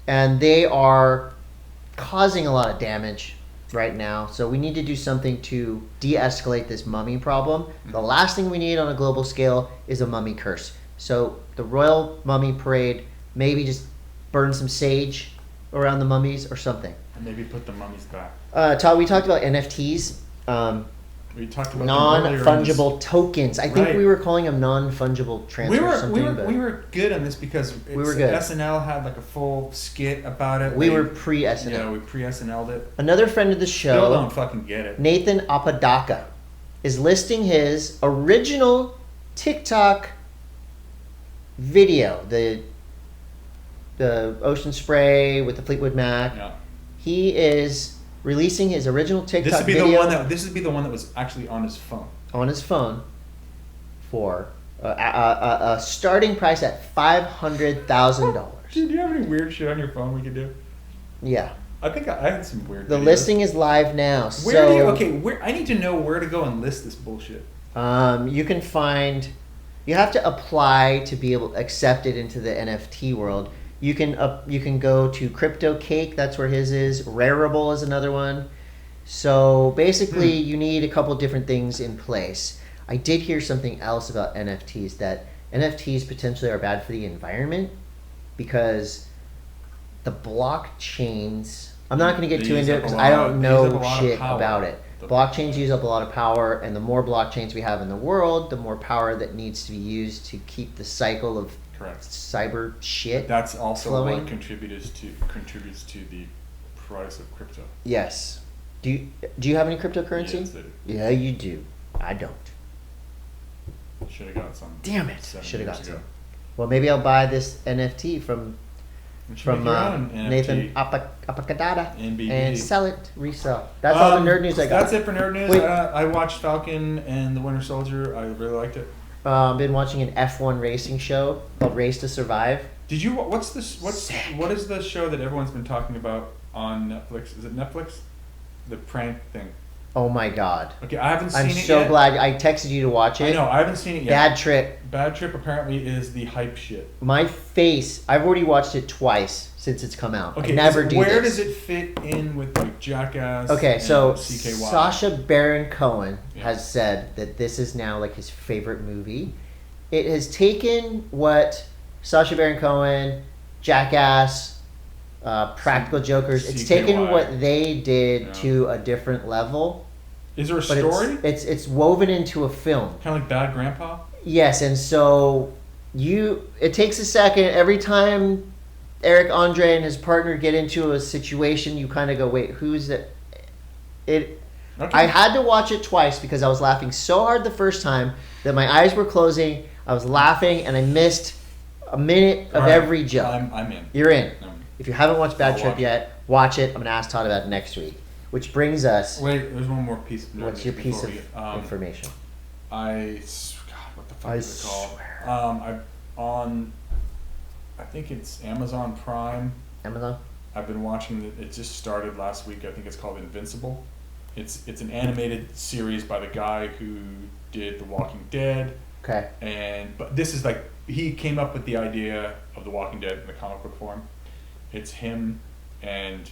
[SPEAKER 1] and they are causing a lot of damage. right now. So we need to do something to de-escalate this mummy problem. The last thing we need on a global scale is a mummy curse. So the Royal Mummy Parade, maybe just burn some sage around the mummies or something.
[SPEAKER 2] And maybe put the mummies back.
[SPEAKER 1] Todd, we talked about NFTs.
[SPEAKER 2] We talked about
[SPEAKER 1] non-fungible tokens. I think we were calling them non-fungible transfers.
[SPEAKER 2] We were good on this because
[SPEAKER 1] we were good.
[SPEAKER 2] SNL had like a full skit about it.
[SPEAKER 1] We were pre-SNL.
[SPEAKER 2] Yeah, we pre-SNL'd it.
[SPEAKER 1] Another friend of the show,
[SPEAKER 2] still don't fucking get it.
[SPEAKER 1] Nathan Apodaca, is listing his original TikTok video, the ocean spray with the Fleetwood Mac.
[SPEAKER 2] Yeah.
[SPEAKER 1] He is releasing his original TikTok
[SPEAKER 2] this would be
[SPEAKER 1] video.
[SPEAKER 2] This would be the one that was actually on his phone.
[SPEAKER 1] On his phone, for a starting price at $500,000.
[SPEAKER 2] Dude, do you have any weird shit on your phone we could do?
[SPEAKER 1] Yeah.
[SPEAKER 2] I think I had some weird.
[SPEAKER 1] The listing is live now.
[SPEAKER 2] I need to know where to go and list this bullshit.
[SPEAKER 1] You can find. You have to apply to be able to accept it into the NFT world. You can go to Crypto Cake. That's where his is. Rareable is another one. So basically, you need a couple different things in place. I did hear something else about NFTs, that NFTs potentially are bad for the environment because the blockchains. I'm not going to get too into it because I don't know shit about it. Blockchains use up a lot of power, and the more blockchains we have in the world, the more power that needs to be used to keep the cycle of cyber shit.
[SPEAKER 2] But that's also
[SPEAKER 1] flowing.
[SPEAKER 2] What contributes to the price of crypto.
[SPEAKER 1] Yes. Do you have any cryptocurrency?
[SPEAKER 2] Yes, I do.
[SPEAKER 1] Yeah, you do. I don't.
[SPEAKER 2] Should have got some.
[SPEAKER 1] Damn it! Should have got some. Well, maybe I'll buy this NFT from Nathan Apacadata and sell it, resell. That's all the nerd news I got.
[SPEAKER 2] That's it for nerd news. I watched Falcon and the Winter Soldier. I really liked it.
[SPEAKER 1] I've been watching an F1 racing show called Race to Survive.
[SPEAKER 2] Did you? What is the show that everyone's been talking about on Netflix? Is it Netflix? The prank thing.
[SPEAKER 1] Oh my god.
[SPEAKER 2] Okay, I haven't seen it yet.
[SPEAKER 1] I'm so glad I texted you to watch it.
[SPEAKER 2] I know, I haven't seen it yet.
[SPEAKER 1] Bad Trip.
[SPEAKER 2] Bad Trip apparently is the hype shit.
[SPEAKER 1] My face, I've already watched it twice since it's come out.
[SPEAKER 2] Okay,
[SPEAKER 1] I never do this.
[SPEAKER 2] Where does it fit in with like Jackass?
[SPEAKER 1] Okay, so
[SPEAKER 2] CKY?
[SPEAKER 1] Sacha Baron Cohen has said that this is now like his favorite movie. It has taken what Sacha Baron Cohen, Jackass, Practical Jokers, it's taken what they did to a different level.
[SPEAKER 2] Is there a story?
[SPEAKER 1] It's woven into a film.
[SPEAKER 2] Kind of like Bad Grandpa?
[SPEAKER 1] Yes, and so it takes a second. Every time Eric Andre and his partner get into a situation, you kind of go, wait, who's that? Okay. I had to watch it twice because I was laughing so hard the first time that my eyes were closing. I was laughing and I missed a minute of every joke.
[SPEAKER 2] I'm in.
[SPEAKER 1] You're in. If you haven't watched Bad Trip yet, watch it. I'm going to ask Todd about it next week. Which brings us...
[SPEAKER 2] Wait, there's one more piece of
[SPEAKER 1] what's your piece of information?
[SPEAKER 2] God, what the fuck is it called? I think it's Amazon Prime.
[SPEAKER 1] Amazon?
[SPEAKER 2] I've been watching it just started last week. I think it's called Invincible. It's an animated series by the guy who did The Walking Dead.
[SPEAKER 1] Okay.
[SPEAKER 2] But this is like, he came up with the idea of The Walking Dead in the comic book form. It's him, and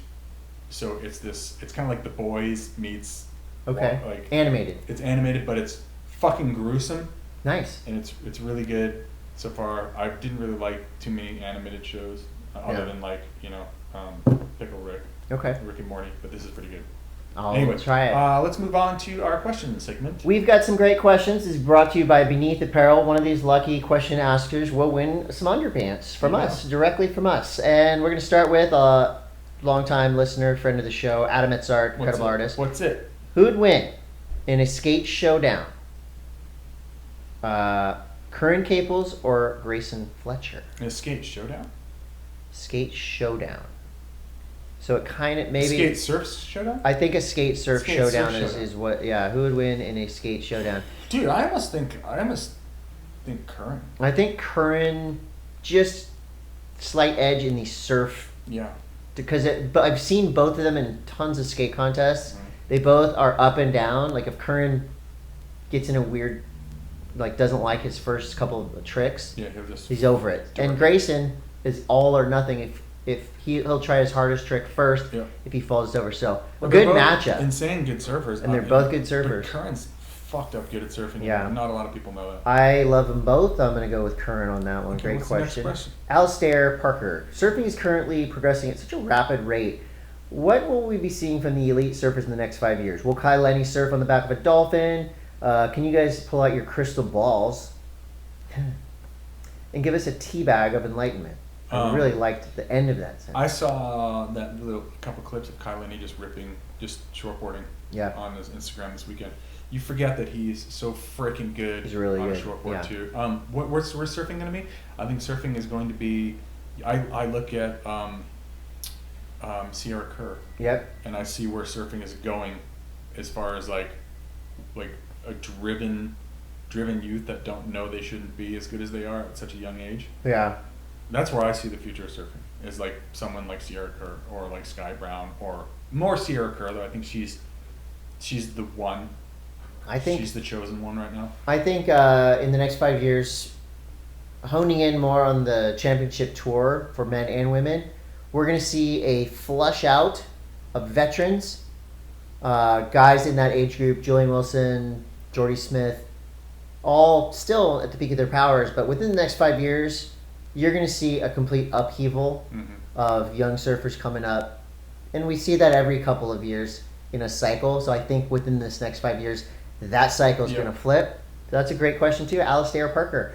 [SPEAKER 2] so it's kind of like The Boys meets
[SPEAKER 1] animated.
[SPEAKER 2] It's animated, but it's fucking gruesome.
[SPEAKER 1] Nice.
[SPEAKER 2] And it's really good so far. I didn't really like too many animated shows other than Pickle Rick.
[SPEAKER 1] Okay.
[SPEAKER 2] Rick and Morty, but this is pretty good.
[SPEAKER 1] Anyway, try it.
[SPEAKER 2] Let's move on to our question segment.
[SPEAKER 1] We've got some great questions. This is brought to you by Beneath Apparel. One of these lucky question askers will win some underpants from us, directly from us. And we're going to start with a longtime listener, friend of the show, Adam Etzart, incredible artist.
[SPEAKER 2] What's it?
[SPEAKER 1] Who would win in a skate showdown? Curran Caples or Grayson Fletcher?
[SPEAKER 2] In a skate showdown?
[SPEAKER 1] Skate showdown. So it kind of maybe...
[SPEAKER 2] Skate surf showdown?
[SPEAKER 1] I think a skate surf showdown is what... Yeah, who would win in a skate showdown?
[SPEAKER 2] Dude, I almost think Curran.
[SPEAKER 1] I think Curran, just slight edge in the surf.
[SPEAKER 2] Yeah.
[SPEAKER 1] But I've seen both of them in tons of skate contests. Mm-hmm. They both are up and down. Like if Curran gets in a weird... doesn't like his first couple of tricks, he's over it. And Grayson is all or nothing. he'll try his hardest trick first if he falls over. So a good matchup.
[SPEAKER 2] Insane good surfers.
[SPEAKER 1] And they're both good surfers.
[SPEAKER 2] But Curran's fucked up good at surfing.
[SPEAKER 1] Yeah.
[SPEAKER 2] Not a lot of people know that.
[SPEAKER 1] I love them both. I'm going to go with Curran on that one.
[SPEAKER 2] Okay,
[SPEAKER 1] Great question.
[SPEAKER 2] Next question.
[SPEAKER 1] Alistair Parker. Surfing is currently progressing at such a rapid rate. What will we be seeing from the elite surfers in the next 5 years? Will Kai Lenny surf on the back of a dolphin? Can you guys pull out your crystal balls and give us a tea bag of enlightenment? I really liked the end of that sentence.
[SPEAKER 2] I saw that little couple clips of Kai Lenny just shortboarding on his Instagram this weekend. You forget that he's so freaking good.
[SPEAKER 1] He's really
[SPEAKER 2] on
[SPEAKER 1] good.
[SPEAKER 2] A shortboard too. Where's surfing going to be? I think surfing is going to be. I look at Sierra Kerr.
[SPEAKER 1] Yep.
[SPEAKER 2] And I see where surfing is going, as far as like a driven youth that don't know they shouldn't be as good as they are at such a young age.
[SPEAKER 1] Yeah.
[SPEAKER 2] That's where I see the future of surfing. Is like someone like Sierra Kerr or like Sky Brown or more Sierra Kerr, though I think she's the one. I think she's the chosen one right now.
[SPEAKER 1] I think in the next 5 years, honing in more on the championship tour for men and women, we're going to see a flush out of veterans, guys in that age group, Julian Wilson, Jordy Smith, all still at the peak of their powers. But within the next 5 years, you're going to see a complete upheaval of young surfers coming up. And we see that every couple of years in a cycle. So I think within this next 5 years, that cycle is going to flip. That's a great question too. Alistair Parker.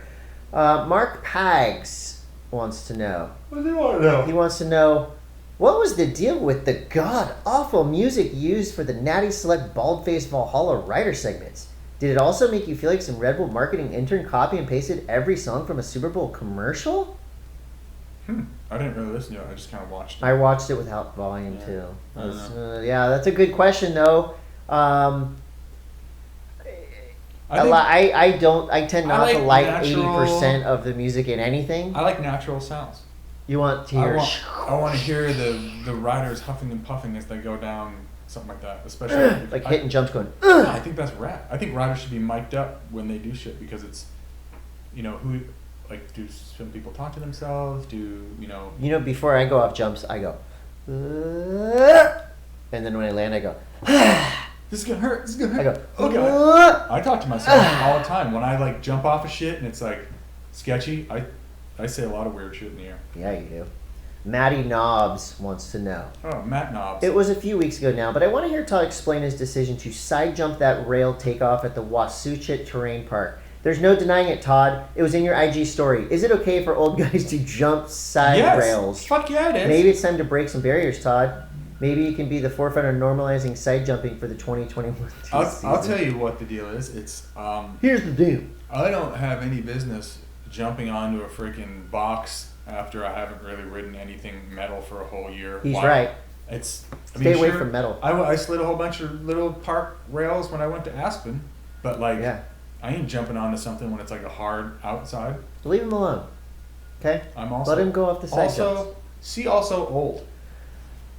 [SPEAKER 1] Mark Pags wants to know.
[SPEAKER 2] What do you want to know?
[SPEAKER 1] He wants to know, what was the deal with the god-awful music used for the Natty Select Bald-Faced Valhalla Rider segments? Did it also make you feel like some Red Bull marketing intern copy and pasted every song from a Super Bowl commercial?
[SPEAKER 2] I didn't really listen to it. I just kind of watched it.
[SPEAKER 1] I watched it without volume too. That's a good question though. I tend not to like 80% of the music in anything.
[SPEAKER 2] I like natural sounds.
[SPEAKER 1] You want to hear?
[SPEAKER 2] I want to hear the riders huffing and puffing as they go down, something like that. Especially
[SPEAKER 1] like hitting jumps, going.
[SPEAKER 2] I think that's rad. I think riders should be mic'd up when they do shit, because it's, who, like, do some people talk to themselves?
[SPEAKER 1] Before I go off jumps, I go, and then when I land, I go.
[SPEAKER 2] This is gonna hurt. This is gonna hurt.
[SPEAKER 1] I go.
[SPEAKER 2] Oh god. I talk to myself all the time when I like jump off of shit and it's like sketchy. I say a lot of weird shit in the air.
[SPEAKER 1] Yeah, you do. Matty Knobs wants to know.
[SPEAKER 2] Oh, Matt Knobs.
[SPEAKER 1] It was a few weeks ago now, but I want to hear Todd explain his decision to side jump that rail takeoff at the Wasuchit Terrain Park. There's no denying it, Todd. It was in your IG story. Is it okay for old guys to jump side rails?
[SPEAKER 2] Fuck yeah, it is.
[SPEAKER 1] Maybe it's time to break some barriers, Todd. Maybe you can be the forefront of normalizing side jumping for the 2021 season.
[SPEAKER 2] I'll tell you what the deal is. It's
[SPEAKER 1] here's the deal.
[SPEAKER 2] I don't have any business jumping onto a freaking box after I haven't really ridden anything metal for a whole year.
[SPEAKER 1] He's right. Stay away from metal.
[SPEAKER 2] I slid a whole bunch of little park rails when I went to Aspen, but I ain't jumping onto something when it's like a hard outside.
[SPEAKER 1] Leave him alone. Okay? Let him go off the side jumps.
[SPEAKER 2] Also old.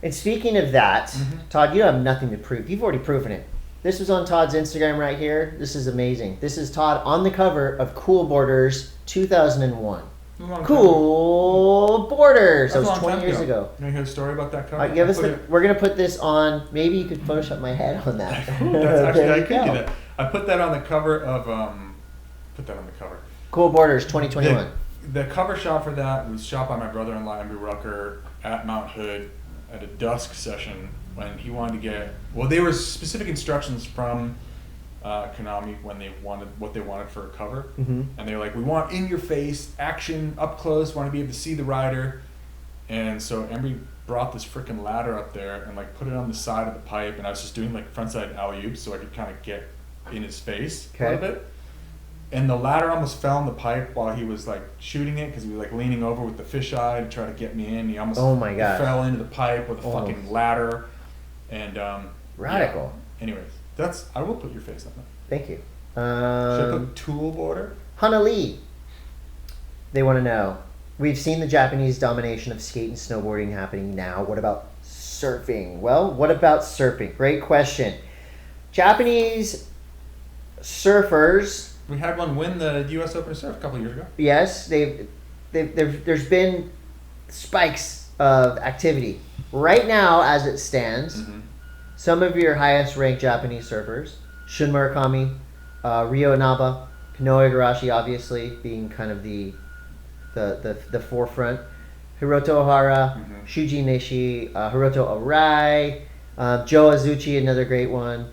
[SPEAKER 1] And speaking of that, Todd, you have nothing to prove. You've already proven it. This was on Todd's Instagram right here. This is amazing. This is Todd on the cover of Cool Borders 2001. Cool Borders. That was 20 years ago.
[SPEAKER 2] You want to hear a story about that cover?
[SPEAKER 1] We're going to put this on. Maybe you could Photoshop my head on that.
[SPEAKER 2] I could do that. I put that on the cover of...
[SPEAKER 1] Cool Borders 2021.
[SPEAKER 2] The cover shot for that was shot by my brother-in-law, Andrew Rucker, at Mount Hood at a dusk session when he wanted to get... Well, there were specific instructions from Konami when they wanted what they wanted for a cover. And they were like, we want in-your-face, action, up close, want to be able to see the rider. And so Embry brought this freaking ladder up there and put it on the side of the pipe, and I was just doing frontside alley-oops so I could kind of get in his face a little bit. And the ladder almost fell in the pipe while he was shooting it, because he was leaning over with the fisheye to try to get me in. He almost fell into the pipe with a fucking ladder. And
[SPEAKER 1] radical.
[SPEAKER 2] Yeah. Anyways, I will put your face on that.
[SPEAKER 1] Thank you.
[SPEAKER 2] Should I put Tool Border?
[SPEAKER 1] Hana Lee. They want to know. We've seen the Japanese domination of skate and snowboarding happening now. What about surfing? Well, what about surfing? Great question. Japanese surfers.
[SPEAKER 2] We had one win the U.S. Open of Surf a couple of years ago.
[SPEAKER 1] Yes, there's been spikes of activity. Right now, as it stands, some of your highest ranked Japanese surfers, Shun Murakami, Ryo Inaba, Kanoe Igarashi, obviously being kind of the forefront, Hiroto Ohara, Shuji Nishi, Hiroto Arai, Joe Azuchi, another great one.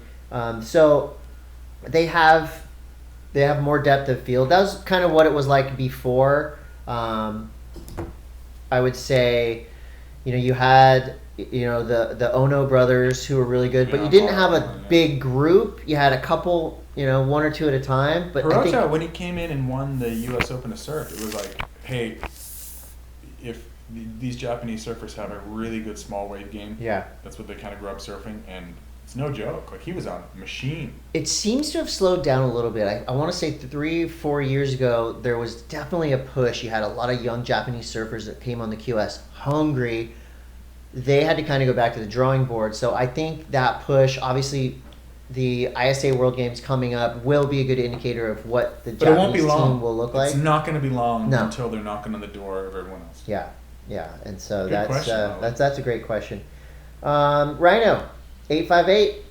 [SPEAKER 1] So they have more depth of field. That was kind of what it was like before. I would say, you had the Ono brothers who were really good, but you didn't have a big group. You had a couple, one or two at a time. But
[SPEAKER 2] Hiroto, I think when he came in and won the U.S. Open to surf, it was like, hey, if these Japanese surfers have a really good small wave game, that's what they kind of grew up surfing, and it's no joke. Like, he was on a machine.
[SPEAKER 1] It seems to have slowed down a little bit. I want to say 3-4 years ago, there was definitely a push. You had a lot of young Japanese surfers that came on the QS hungry. They had to kind of go back to the drawing board. So I think that push, obviously, the ISA World Games coming up will be a good indicator of what the Japanese team will look like.
[SPEAKER 2] It's not going to be long until they're knocking on the door of everyone else.
[SPEAKER 1] Yeah, and so that's a great question. Rhino, 858,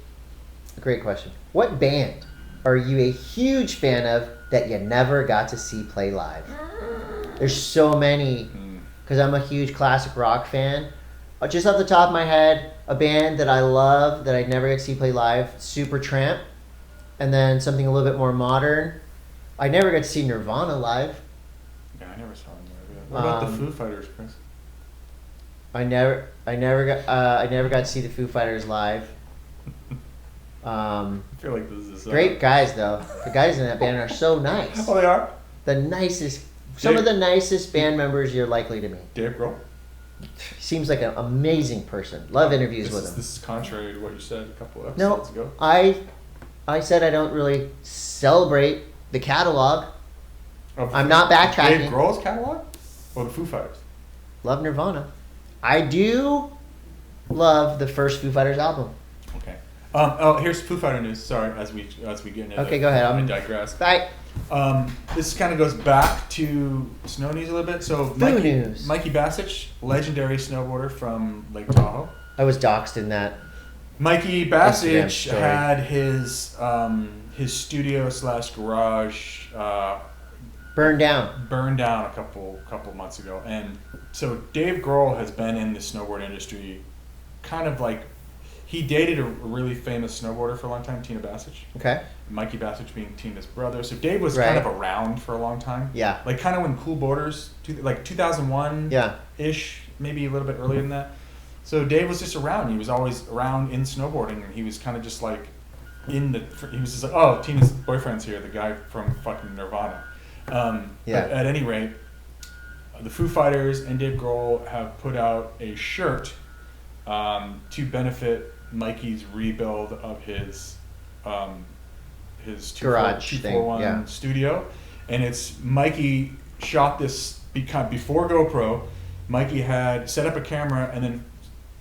[SPEAKER 1] great question. What band are you a huge fan of that you never got to see play live? There's so many, because I'm a huge classic rock fan. Just off the top of my head, a band that I love that I never got to see play live, Supertramp, and then something a little bit more modern. I never got to see Nirvana live.
[SPEAKER 2] Yeah, I never saw them live. What about the Foo Fighters, Chris?
[SPEAKER 1] I never got to see the Foo Fighters live.
[SPEAKER 2] I feel like this is
[SPEAKER 1] great guys though. The guys in that band are so nice.
[SPEAKER 2] Oh, they are?
[SPEAKER 1] The nicest. Some of the nicest band members you're likely to meet.
[SPEAKER 2] Dave Grohl?
[SPEAKER 1] Seems like an amazing person. Love interviews with him.
[SPEAKER 2] This is contrary to what you said a couple episodes ago.
[SPEAKER 1] I said I don't really celebrate the catalog. I'm not backtracking.
[SPEAKER 2] Dave Grohl's catalog? Or the Foo Fighters?
[SPEAKER 1] Love Nirvana. I do love the first Foo Fighters album.
[SPEAKER 2] Okay. Here's Foo Fighter news. Sorry, as we get into
[SPEAKER 1] okay, go ahead.
[SPEAKER 2] I digress.
[SPEAKER 1] Bye.
[SPEAKER 2] This kind of goes back to snow news a little bit. So Mikey Bassich, legendary snowboarder from Lake Tahoe.
[SPEAKER 1] I was doxxed in that.
[SPEAKER 2] Mikey Bassich had his studio / garage
[SPEAKER 1] burned down
[SPEAKER 2] a couple months ago, and so Dave Grohl has been in the snowboard industry, kind of like. He dated a really famous snowboarder for a long time, Tina Bassich.
[SPEAKER 1] Okay.
[SPEAKER 2] Mikey Bassich being Tina's brother. So Dave was kind of around for a long time.
[SPEAKER 1] Yeah.
[SPEAKER 2] Like kind of when Cool Boarders, like 2001-ish, maybe a little bit earlier than that. So Dave was just around. He was always around in snowboarding, and he was kind of just like he was just like, oh, Tina's boyfriend's here, the guy from fucking Nirvana. But at any rate, the Foo Fighters and Dave Grohl have put out a shirt to benefit Mikey's rebuild of his
[SPEAKER 1] garage
[SPEAKER 2] 241 studio, and it's Mikey shot this before GoPro. Mikey had set up a camera, and then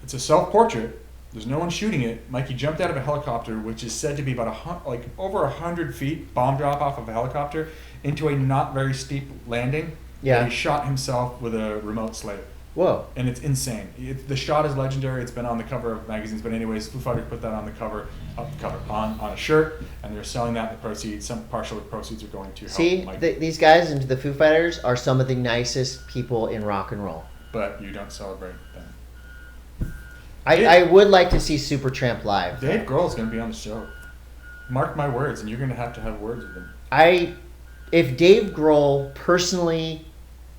[SPEAKER 2] it's a self-portrait. There's no one shooting it. Mikey jumped out of a helicopter, which is said to be about over 100 feet, bomb drop off of a helicopter into a not very steep landing.
[SPEAKER 1] Yeah.
[SPEAKER 2] And he shot himself with a remote slate.
[SPEAKER 1] Whoa.
[SPEAKER 2] And it's insane. The shot is legendary. It's been on the cover of magazines. But anyways, Foo Fighters put that on the cover on a shirt, and they're selling that. The proceeds, some partial proceeds are going to help Mike.
[SPEAKER 1] These guys into the Foo Fighters are some of the nicest people in rock and roll.
[SPEAKER 2] But you don't celebrate them.
[SPEAKER 1] I would like to see Supertramp live.
[SPEAKER 2] Dave Grohl is going to be on the show. Mark my words, and you're going to have words with him.
[SPEAKER 1] If Dave Grohl personally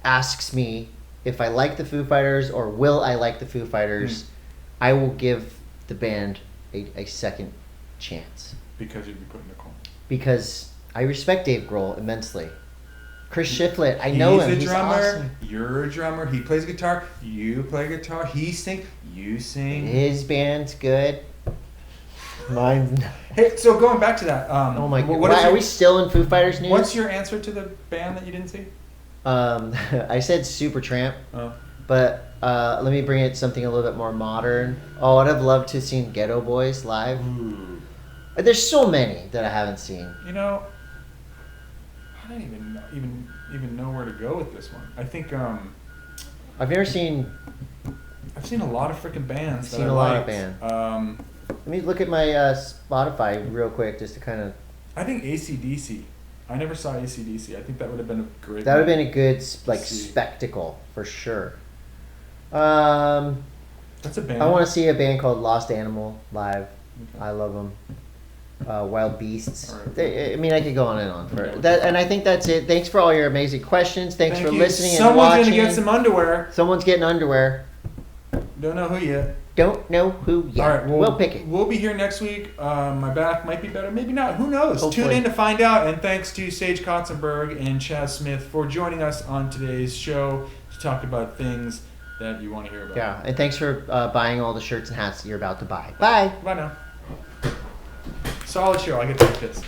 [SPEAKER 1] asks me if I like the Foo Fighters or will I like the Foo Fighters, I will give the band a second chance.
[SPEAKER 2] Because you'd be put in the corner.
[SPEAKER 1] Because I respect Dave Grohl immensely. Chris Shiflett, I know him.
[SPEAKER 2] He's a drummer.
[SPEAKER 1] Awesome.
[SPEAKER 2] You're a drummer. He plays guitar. You play guitar. He sings. You sing.
[SPEAKER 1] His band's good. Mine.
[SPEAKER 2] Hey, so going back to that.
[SPEAKER 1] Oh my God. Are we still in Foo Fighters news?
[SPEAKER 2] What's your answer to the band that you didn't see?
[SPEAKER 1] I said Supertramp.
[SPEAKER 2] Oh.
[SPEAKER 1] But let me bring it something a little bit more modern. Oh, I'd have loved to have seen Ghetto Boys live.
[SPEAKER 2] Ooh.
[SPEAKER 1] There's so many that I haven't seen.
[SPEAKER 2] You know, I don't even know where to go with this one. I think
[SPEAKER 1] I've never seen
[SPEAKER 2] I've seen a lot of freaking bands.
[SPEAKER 1] I've seen a lot of bands. Let me look at my Spotify real quick just to kind of...
[SPEAKER 2] I think AC/DC. I never saw AC/DC. I think that would have been a great...
[SPEAKER 1] That would have been a good spectacle for sure. That's
[SPEAKER 2] a band.
[SPEAKER 1] I want to see a band called Lost Animal live. Okay. I love them. Wild Beasts. Right. I could go on and on for that, and I think that's it. Thanks for all your amazing questions. Thanks for listening and watching.
[SPEAKER 2] Someone's gonna get some underwear.
[SPEAKER 1] Someone's getting underwear.
[SPEAKER 2] Don't know who yet.
[SPEAKER 1] Don't know who yet. All right, we'll pick it.
[SPEAKER 2] We'll be here next week. My back might be better, maybe not. Who knows? Hopefully. Tune in to find out. And thanks to Sage Kotzenberg and Chaz Smith for joining us on today's show to talk about things that you want to hear about.
[SPEAKER 1] Yeah, and thanks for buying all the shirts and hats that you're about to buy. Bye.
[SPEAKER 2] Bye now. Solid show. I get to take this.